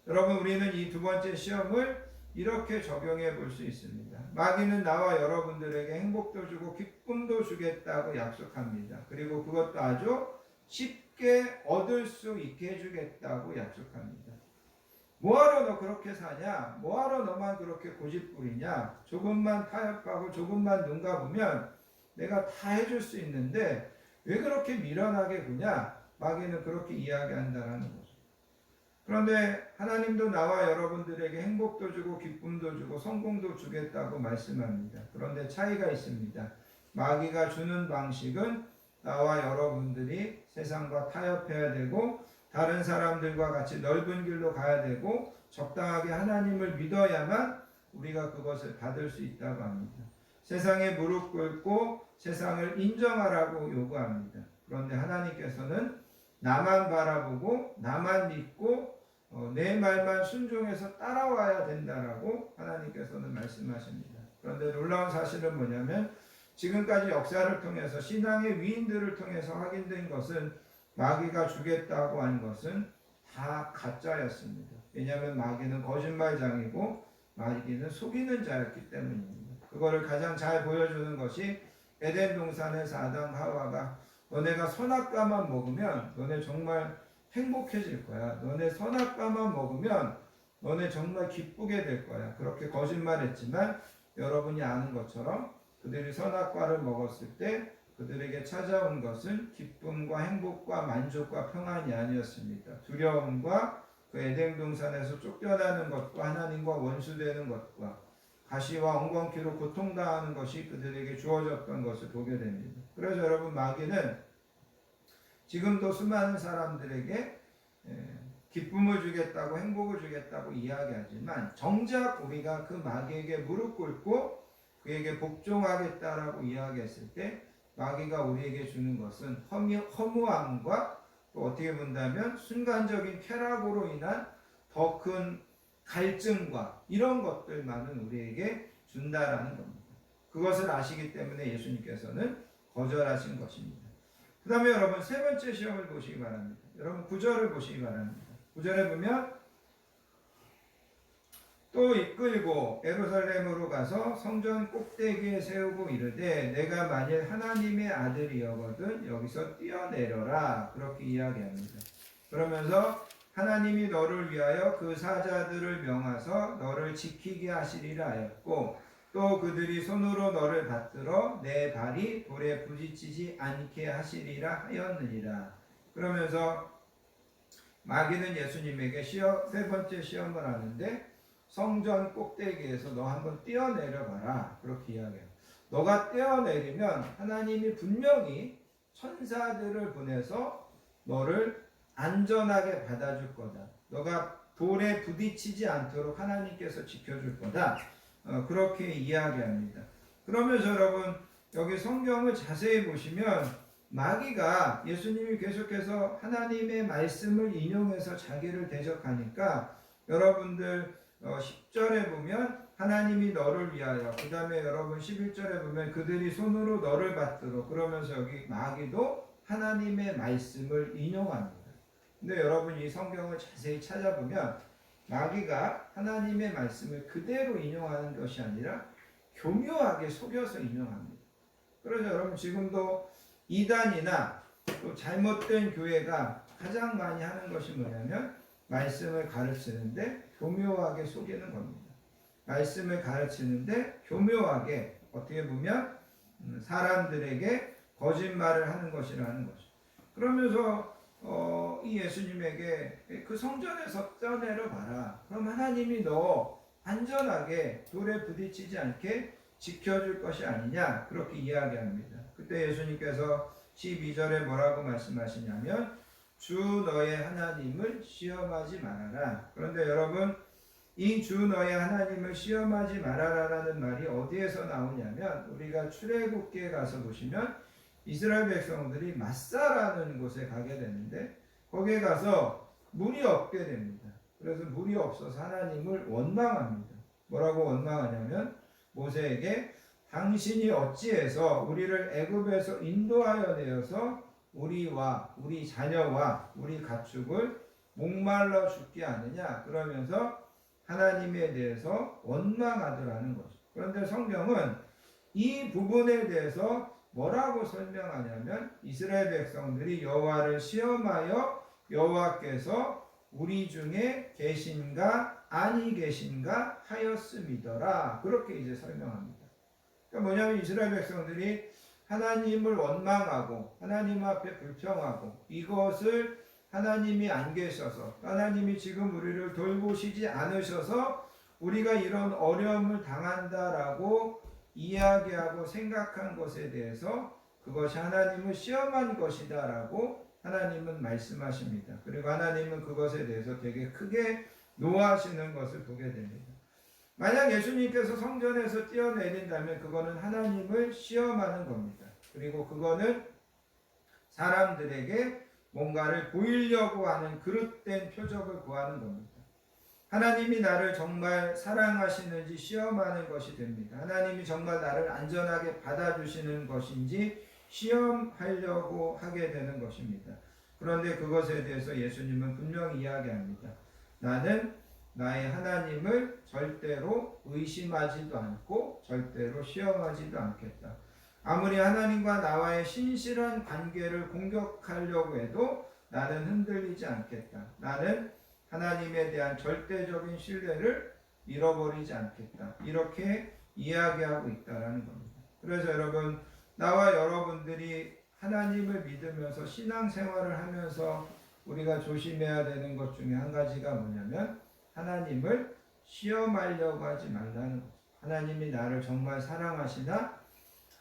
여러분, 우리는 이 두 번째 시험을 이렇게 적용해 볼 수 있습니다. 마귀는 나와 여러분들에게 행복도 주고 기쁨도 주겠다고 약속합니다. 그리고 그것도 아주 쉽게 얻을 수 있게 해주겠다고 약속합니다. 뭐하러 너 그렇게 사냐? 뭐하러 너만 그렇게 고집부리냐? 조금만 타협하고 조금만 눈 감으면 내가 다 해줄 수 있는데 왜 그렇게 미련하게 구냐? 마귀는 그렇게 이야기한다는 거죠. 그런데 하나님도 나와 여러분들에게 행복도 주고 기쁨도 주고 성공도 주겠다고 말씀합니다. 그런데 차이가 있습니다. 마귀가 주는 방식은 나와 여러분들이 세상과 타협해야 되고 다른 사람들과 같이 넓은 길로 가야 되고 적당하게 하나님을 믿어야만 우리가 그것을 받을 수 있다고 합니다. 세상에 무릎 꿇고 세상을 인정하라고 요구합니다. 그런데 하나님께서는 나만 바라보고 나만 믿고 내 말만 순종해서 따라와야 된다라고 하나님께서는 말씀하십니다. 그런데 놀라운 사실은 뭐냐면, 지금까지 역사를 통해서 신앙의 위인들을 통해서 확인된 것은 마귀가 주겠다고 한 것은 다 가짜였습니다. 왜냐하면 마귀는 거짓말장이고 마귀는 속이는 자였기 때문입니다. 그거를 가장 잘 보여주는 것이 에덴 동산에서 아담 하와가 너네가 선악과만 먹으면 너네 정말 행복해질 거야. 너네 선악과만 먹으면 너네 정말 기쁘게 될 거야. 그렇게 거짓말했지만 여러분이 아는 것처럼 그들이 선악과를 먹었을 때 그들에게 찾아온 것은 기쁨과 행복과 만족과 평안이 아니었습니다. 두려움과 그 에덴 동산에서 쫓겨나는 것과 하나님과 원수되는 것과 가시와 엉겅퀴로 고통당하는 것이 그들에게 주어졌던 것을 보게 됩니다. 그래서 여러분, 마귀는 지금도 수많은 사람들에게 기쁨을 주겠다고 행복을 주겠다고 이야기하지만 정작 우리가 그 마귀에게 무릎 꿇고 그에게 복종하겠다라고 이야기했을 때 마귀가 우리에게 주는 것은 허무함과 또 어떻게 본다면 순간적인 쾌락으로 인한 더 큰 갈증과 이런 것들만은 우리에게 준다라는 겁니다. 그것을 아시기 때문에 예수님께서는 거절하신 것입니다. 그 다음에 여러분, 세 번째 시험을 보시기 바랍니다. 여러분 9절을 보시기 바랍니다. 9절에 보면 또 이끌고 예루살렘으로 가서 성전 꼭대기에 세우고 이르되 내가 만일 하나님의 아들이여거든 여기서 뛰어내려라 그렇게 이야기합니다. 그러면서 하나님이 너를 위하여 그 사자들을 명하사 너를 지키게 하시리라 하였고 또 그들이 손으로 너를 받들어 내 발이 돌에 부딪히지 않게 하시리라 하였느니라. 그러면서 마귀는 예수님에게 세 번째 시험을 하는데 성전 꼭대기에서 너 한번 뛰어내려 봐라 그렇게 이야기해요. 너가 뛰어내리면 하나님이 분명히 천사들을 보내서 너를 안전하게 받아줄 거다. 너가 돌에 부딪히지 않도록 하나님께서 지켜줄 거다. 그렇게 이야기합니다. 그러면서 여러분 여기 성경을 자세히 보시면 마귀가 예수님이 계속해서 하나님의 말씀을 인용해서 자기를 대적하니까 여러분들 10절에 보면 하나님이 너를 위하여, 그 다음에 여러분 11절에 보면 그들이 손으로 너를 받도록, 그러면서 여기 마귀도 하나님의 말씀을 인용합니다. 근데 여러분 이 성경을 자세히 찾아보면 마귀가 하나님의 말씀을 그대로 인용하는 것이 아니라 교묘하게 속여서 인용합니다. 그래서 여러분 지금도 이단이나 또 잘못된 교회가 가장 많이 하는 것이 뭐냐면 말씀을 가르치는데 교묘하게 속이는 겁니다. 말씀을 가르치는데 교묘하게 어떻게 보면 사람들에게 거짓말을 하는 것이라는 것이죠. 그러면서 이 예수님에게 그 성전에서 떠내려 봐라. 그럼 하나님이 너 안전하게 돌에 부딪히지 않게 지켜줄 것이 아니냐, 그렇게 이야기합니다. 그때 예수님께서 12절에 뭐라고 말씀하시냐면 주 너의 하나님을 시험하지 말아라. 그런데 여러분 이 주 너의 하나님을 시험하지 말아라라는 말이 어디에서 나오냐면 우리가 출애굽기에 가서 보시면 이스라엘 백성들이 마사라는 곳에 가게 되는데 거기에 가서 물이 없게 됩니다. 그래서 물이 없어서 하나님을 원망합니다. 뭐라고 원망하냐면 모세에게 당신이 어찌해서 우리를 애굽에서 인도하여 내어서 우리와 우리 자녀와 우리 가축을 목말라 죽게 하느냐, 그러면서 하나님에 대해서 원망하더라는 거죠. 그런데 성경은 이 부분에 대해서 뭐라고 설명하냐면 이스라엘 백성들이 여호와를 시험하여 여호와께서 우리 중에 계신가 아니 계신가 하였음이더라, 그렇게 이제 설명합니다. 그러니까 뭐냐면 이스라엘 백성들이 하나님을 원망하고 하나님 앞에 불평하고 이것을 하나님이 안 계셔서, 하나님이 지금 우리를 돌보시지 않으셔서 우리가 이런 어려움을 당한다라고 이야기하고 생각한 것에 대해서 그것이 하나님을 시험한 것이다라고 하나님은 말씀하십니다. 그리고 하나님은 그것에 대해서 되게 크게 노하시는 것을 보게 됩니다. 만약 예수님께서 성전에서 뛰어내린다면 그거는 하나님을 시험하는 겁니다. 그리고 그거는 사람들에게 뭔가를 보이려고 하는 그릇된 표적을 구하는 겁니다. 하나님이 나를 정말 사랑하시는지 시험하는 것이 됩니다. 하나님이 정말 나를 안전하게 받아주시는 것인지 시험하려고 하게 되는 것입니다. 그런데 그것에 대해서 예수님은 분명히 이야기합니다. 나는 나의 하나님을 절대로 의심하지도 않고 절대로 시험하지도 않겠다. 아무리 하나님과 나와의 신실한 관계를 공격하려고 해도 나는 흔들리지 않겠다. 나는 하나님에 대한 절대적인 신뢰를 잃어버리지 않겠다. 이렇게 이야기하고 있다는 겁니다. 그래서 여러분, 나와 여러분들이 하나님을 믿으면서 신앙생활을 하면서 우리가 조심해야 되는 것 중에 한 가지가 뭐냐면 하나님을 시험하려고 하지 말라는 거죠. 하나님이 나를 정말 사랑하시나?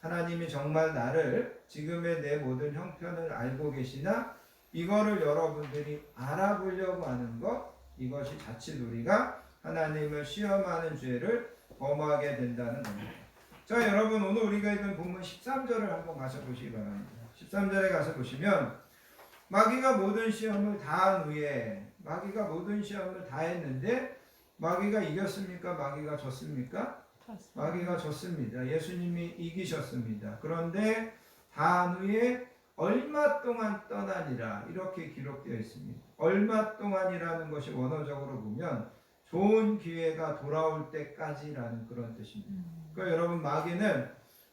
하나님이 정말 나를 지금의 내 모든 형편을 알고 계시나? 이거를 여러분들이 알아보려고 하는 것, 이것이 자칫 우리가 하나님을 시험하는 죄를 범하게 된다는 겁니다. 자, 여러분, 오늘 우리가 읽은 본문 13절을 한번 가서 보시기 바랍니다. 13절에 가서 보시면 마귀가 모든 시험을 다 한 후에, 마귀가 모든 시험을 다 했는데 마귀가 이겼습니까? 마귀가 졌습니까? 마귀가 졌습니다. 예수님이 이기셨습니다. 그런데 다 한 후에 얼마 동안 떠나니라, 이렇게 기록되어 있습니다. 얼마 동안이라는 것이 원어적으로 보면 좋은 기회가 돌아올 때까지라는 그런 뜻입니다. 그러니까 여러분, 마귀는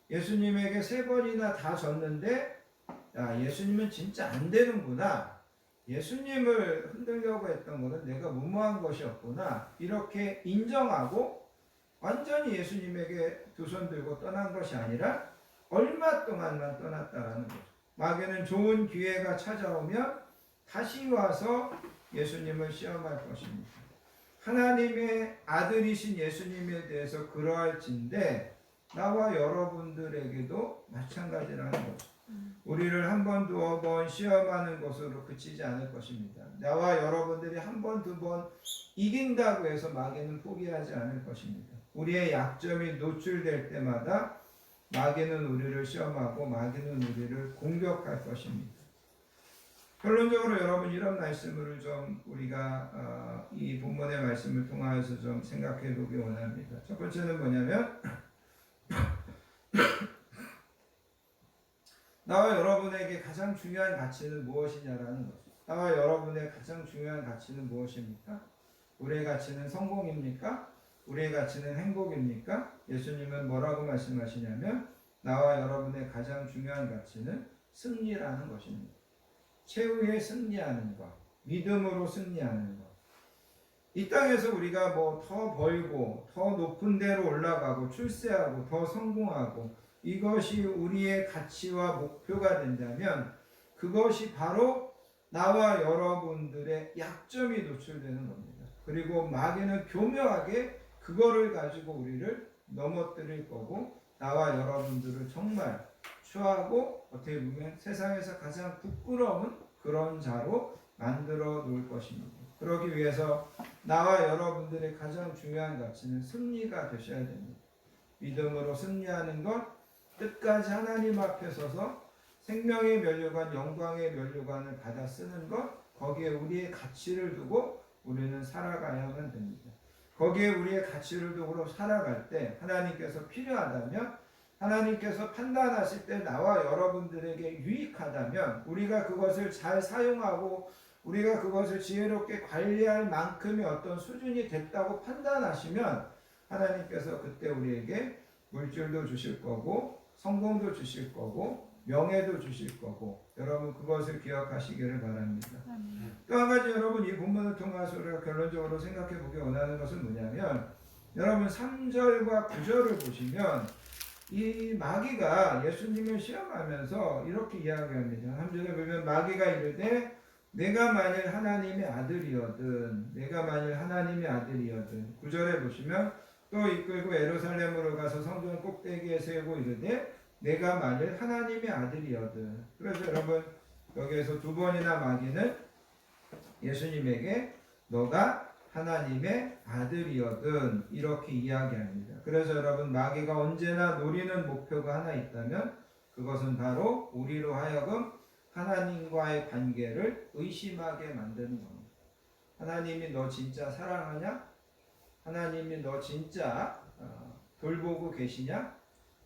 예수님에게 3번이나 다 졌는데 야, 예수님은 진짜 안 되는구나, 예수님을 흔들려고 했던 것은 내가 무모한 것이었구나, 이렇게 인정하고 완전히 예수님에게 두 손 들고 떠난 것이 아니라 얼마 동안만 떠났다라는 거죠. 마귀는 좋은 기회가 찾아오면 다시 와서 예수님을 시험할 것입니다. 하나님의 아들이신 예수님에 대해서 그러할진데 나와 여러분들에게도 마찬가지라는 거죠. 우리를 한 번, 두어 번 시험하는 것으로 그치지 않을 것입니다. 나와 여러분들이 한 번, 두 번 이긴다고 해서 마귀는 포기하지 않을 것입니다. 우리의 약점이 노출될 때마다 마귀는 우리를 시험하고 마귀는 우리를 공격할 것입니다. 결론적으로 여러분 이런 말씀을 좀 우리가 이 본문의 말씀을 통하여서 좀 생각해 보기 원합니다. 첫 번째는 뭐냐면 나와 여러분에게 가장 중요한 가치는 무엇이냐라는 거죠. 나와 여러분의 가장 중요한 가치는 무엇입니까? 우리의 가치는 성공입니까? 우리의 가치는 행복입니까? 예수님은 뭐라고 말씀하시냐면 나와 여러분의 가장 중요한 가치는 승리라는 것입니다. 최후의 승리하는 것, 믿음으로 승리하는 것. 이 땅에서 우리가 뭐 더 벌고 더 높은 데로 올라가고 출세하고 더 성공하고 이것이 우리의 가치와 목표가 된다면 그것이 바로 나와 여러분들의 약점이 노출되는 겁니다. 그리고 마귀는 교묘하게 그거를 가지고 우리를 넘어뜨릴 거고 나와 여러분들을 정말 추하고 어떻게 보면 세상에서 가장 부끄러운 그런 자로 만들어 놓을 것입니다. 그러기 위해서 나와 여러분들의 가장 중요한 가치는 승리가 되셔야 됩니다. 믿음으로 승리하는 것, 끝까지 하나님 앞에 서서 생명의 면류관, 영광의 면류관을 받아 쓰는 것, 거기에 우리의 가치를 두고 우리는 살아가야만 됩니다. 거기에 우리의 가치를 두고 살아갈 때 하나님께서 필요하다면 하나님께서 판단하실 때 나와 여러분들에게 유익하다면 우리가 그것을 잘 사용하고 우리가 그것을 지혜롭게 관리할 만큼의 어떤 수준이 됐다고 판단하시면 하나님께서 그때 우리에게 물질도 주실 거고 성공도 주실 거고 명예도 주실 거고 여러분 그것을 기억하시기를 바랍니다. 또 한 가지 여러분 이 본문을 통해서 우리가 결론적으로 생각해 보기 원하는 것은 뭐냐면 여러분 3절과 9절을 보시면 이 마귀가 예수님을 시험하면서 이렇게 이야기합니다. 3절에 보면 마귀가 이르되 내가 만일 하나님의 아들이거든 내가 만일 하나님의 아들이거든 9절에 보시면 또 이끌고 예루살렘으로 가서 성전 꼭대기에 세우고 이르되 내가 만일 하나님의 아들이거든. 그래서 여러분 여기에서 두 번이나 마귀는 예수님에게 너가 하나님의 아들이거든 이렇게 이야기합니다. 그래서 여러분 마귀가 언제나 노리는 목표가 하나 있다면 그것은 바로 우리로 하여금 하나님과의 관계를 의심하게 만드는 겁니다. 하나님이 너 진짜 사랑하냐? 하나님이 너 진짜 돌보고 계시냐?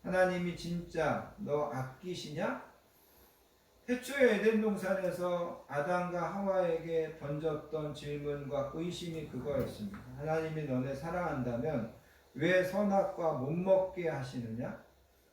하나님이 진짜 너 아끼시냐? 태초에 에덴 동산에서 아담과 하와에게 던졌던 질문과 의심이 그거였습니다. 하나님이 너네 사랑한다면 왜 선악과 못 먹게 하시느냐?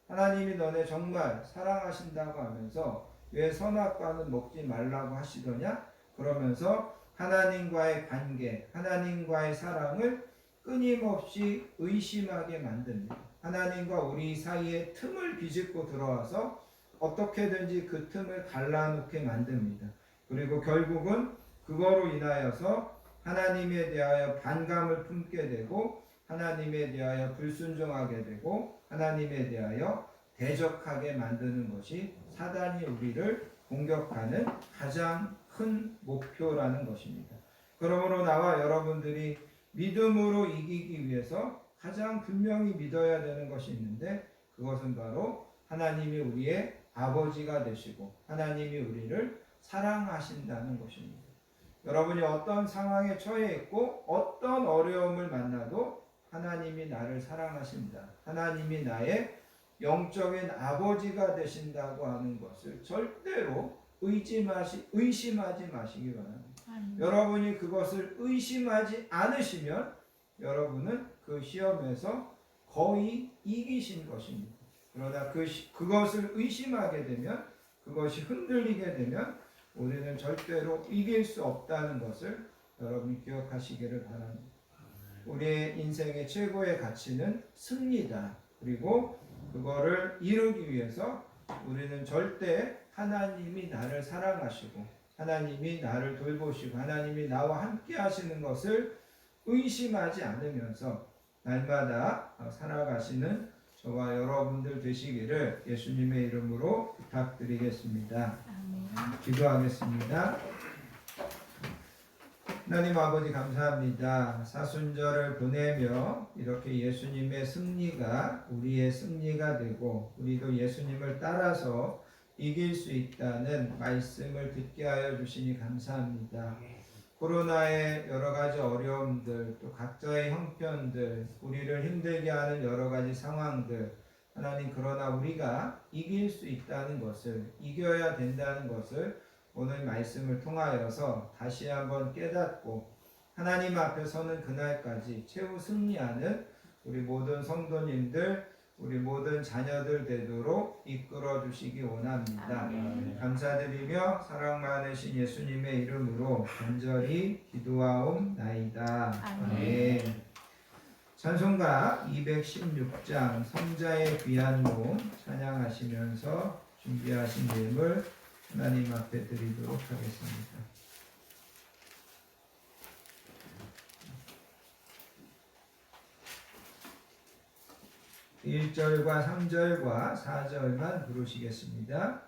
하나님이 너네 정말 사랑하신다고 하면서 왜 선악과는 먹지 말라고 하시더냐? 그러면서 하나님과의 관계, 하나님과의 사랑을 끊임없이 의심하게 만듭니다. 하나님과 우리 사이에 틈을 비집고 들어와서 어떻게든지 그 틈을 갈라놓게 만듭니다. 그리고 결국은 그거로 인하여서 하나님에 대하여 반감을 품게 되고 하나님에 대하여 불순종하게 되고 하나님에 대하여 대적하게 만드는 것이 사단이 우리를 공격하는 가장 큰 목표라는 것입니다. 그러므로 나와 여러분들이 믿음으로 이기기 위해서 가장 분명히 믿어야 되는 것이 있는데 그것은 바로 하나님이 우리의 아버지가 되시고 하나님이 우리를 사랑하신다는 것입니다. 여러분이 어떤 상황에 처해 있고 어떤 어려움을 만나도 하나님이 나를 사랑하신다. 하나님이 나의 영적인 아버지가 되신다고 하는 것을 절대로 의심하지 마시기 바랍니다. 여러분이 그것을 의심하지 않으시면 여러분은 그 시험에서 거의 이기신 것입니다. 그러나 그것을 의심하게 되면 그것이 흔들리게 되면 우리는 절대로 이길 수 없다는 것을 여러분이 기억하시기를 바랍니다. 우리의 인생의 최고의 가치는 승리다. 그리고 그거를 이루기 위해서 우리는 절대 하나님이 나를 사랑하시고 하나님이 나를 돌보시고 하나님이 나와 함께 하시는 것을 의심하지 않으면서 날마다 살아가시는 저와 여러분들 되시기를 예수님의 이름으로 부탁드리겠습니다. 아멘. 기도하겠습니다. 하나님 아버지 감사합니다. 사순절을 보내며 이렇게 예수님의 승리가 우리의 승리가 되고 우리도 예수님을 따라서 이길 수 있다는 말씀을 듣게 하여 주시니 감사합니다. 코로나의 여러 가지 어려움들, 또 각자의 형편들, 우리를 힘들게 하는 여러 가지 상황들, 하나님 그러나 우리가 이길 수 있다는 것을, 이겨야 된다는 것을 오늘 말씀을 통하여서 다시 한번 깨닫고 하나님 앞에 서는 그날까지 최후 승리하는 우리 모든 성도님들, 우리 모든 자녀들 되도록 이끌어 주시기 원합니다. 아멘. 감사드리며 사랑 많으신 예수님의 이름으로 간절히 기도하옵나이다. 아멘. 찬송가 216장 성자의 귀한 몸 찬양하시면서 준비하신 예물 하나님 앞에 드리도록 하겠습니다. (1절과) (3절과) (4절만) 부르시겠습니다.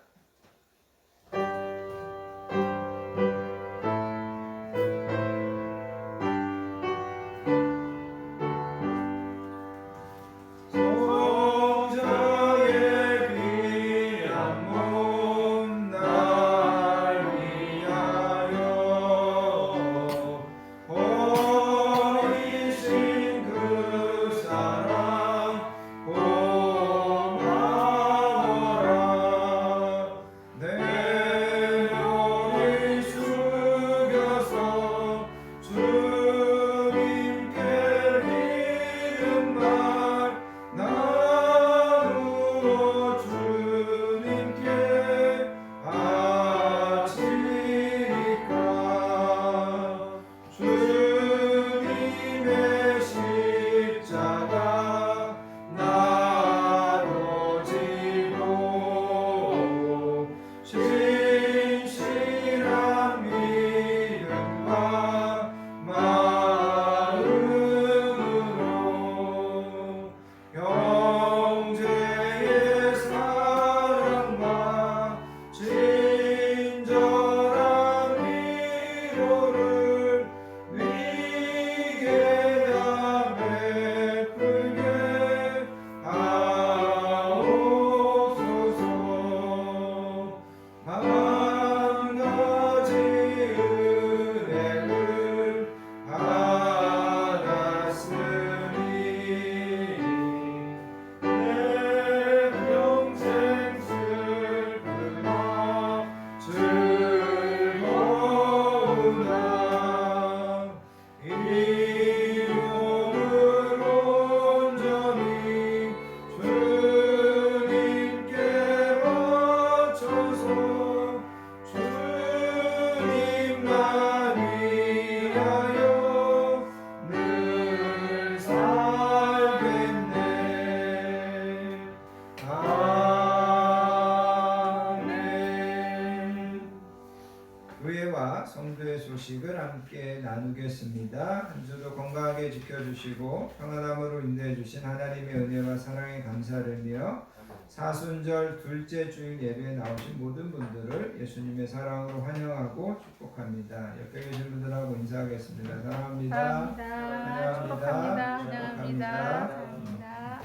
성도의 소식을 함께 나누겠습니다. 한 주도 건강하게 지켜주시고 평안함으로 인도해 주신 하나님의 은혜와 사랑에 감사드리며 사순절 둘째 주일 예배에 나오신 모든 분들을 예수님의 사랑으로 환영하고 축복합니다. 옆에 계신 분들하고 인사하겠습니다. 사랑합니다. 사랑합니다. 축복합니다. 환영합니다. 사랑합니다.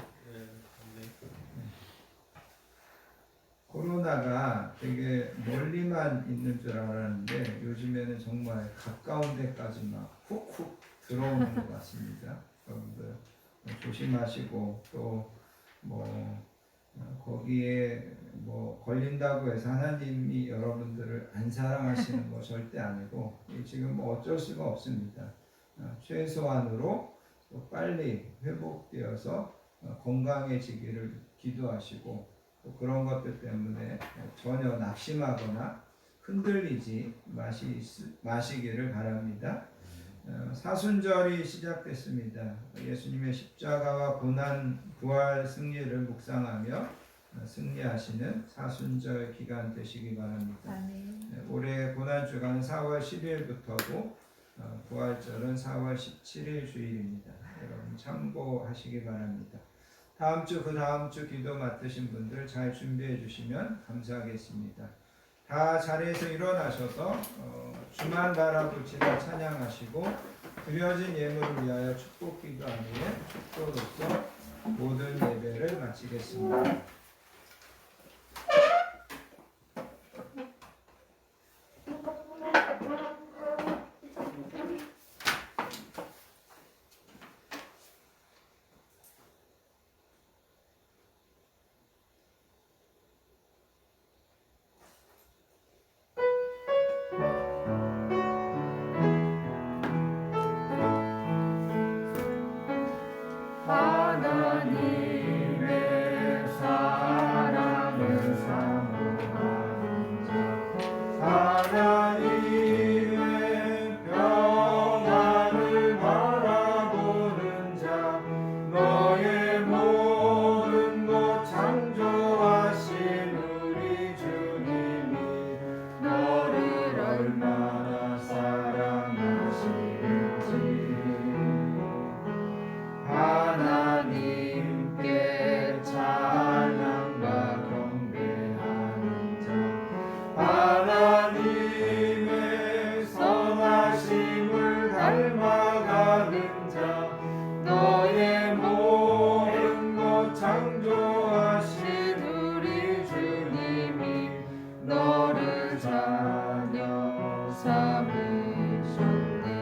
코로나가 되게 멀리만 있는 줄 알았는데 요즘에는 정말 가까운 데까지 막 훅훅 들어오는 것 같습니다. 여러분들 조심하시고 또 거기에 걸린다고 해서 하나님이 여러분들을 안 사랑하시는 거 절대 아니고 지금 어쩔 수가 없습니다. 최소한으로 또 빨리 회복되어서 건강해지기를 기도하시고 또 그런 것들 때문에 전혀 낙심하거나 흔들리지 마시기를 바랍니다. 사순절이 시작됐습니다. 예수님의 십자가와 고난, 부활 승리를 묵상하며 승리하시는 사순절 기간 되시기 바랍니다. 아멘. 올해 고난주간은 4월 10일부터고 부활절은 4월 17일 주일입니다. 여러분 참고하시기 바랍니다. 다음 주, 그 다음 주 기도 맡으신 분들 잘 준비해 주시면 감사하겠습니다. 다 자리에서 일어나셔서 주만 바라보시다 찬양하시고 드려진 예물을 위하여 축복 기도하며 축도로서 모든 예배를 마치겠습니다. 하나님의 사랑을 사모하는 자 하나님의 평안을 바라보는 자 너의 모든 것 창조하신 우리 주님이 너를 얼마나 사랑하시는지 하나님께 찬양과 경배하는 자 하나님의 선하심을 닮아가는 자 너의 모든 것 창조하신 우리 주님이 너를 자녀 삼으셨네.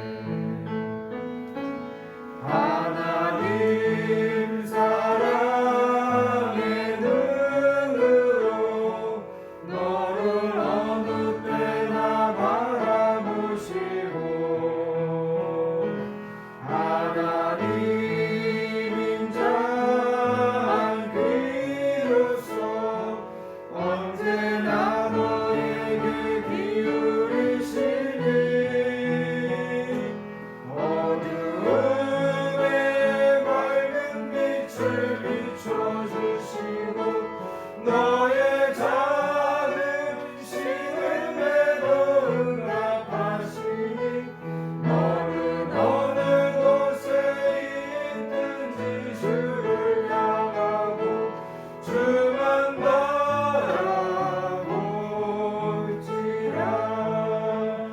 하나님 사랑의 능으로 너를 어느 때나 바라보시고 하나님 인자한 귀로서 언제나 너에게 기울이시니 어두움에 밝은 빛을 비춰주시고 너의 작은 신음에도 응답하시니 너는 어느 곳에 있든지 주를 향하고 주만 바라볼지라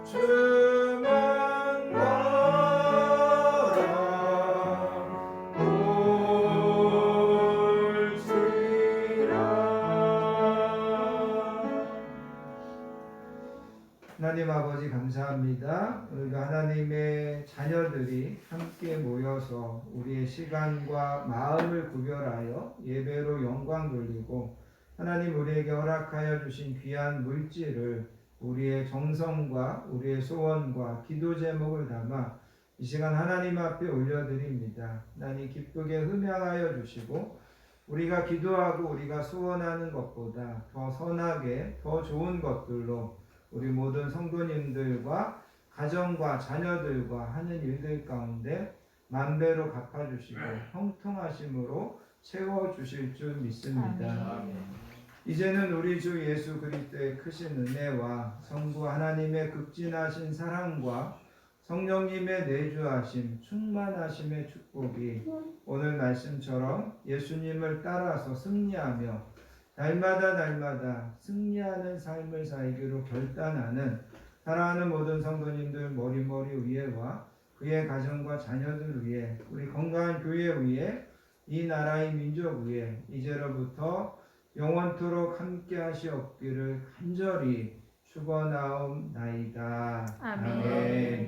주만 하나님 아버지 감사합니다. 우리가 하나님의 자녀들이 함께 모여서 우리의 시간과 마음을 구별하여 예배로 영광 돌리고 하나님 우리에게 허락하여 주신 귀한 물질을 우리의 정성과 우리의 소원과 기도 제목을 담아 이 시간 하나님 앞에 올려드립니다. 하나님 기쁘게 흠양하여 주시고 우리가 기도하고 우리가 소원하는 것보다 더 선하게 더 좋은 것들로 우리 모든 성도님들과 가정과 자녀들과 하는 일들 가운데 만배로 갚아주시고 형통하심으로 채워주실 줄 믿습니다. 이제는 우리 주 예수 그리스도의 크신 은혜와 성부 하나님의 극진하신 사랑과 성령님의 내주하심 충만하심의 축복이 오늘 말씀처럼 예수님을 따라서 승리하며 날마다 승리하는 삶을 살기로 결단하는 사랑하는 모든 성도님들 머리머리 위에와 그의 가정과 자녀들 위에 우리 건강한 교회 위에 이 나라의 민족 위에 이제로부터 영원토록 함께 하시옵기를 간절히 축원하옵나이다. 아멘. 아멘.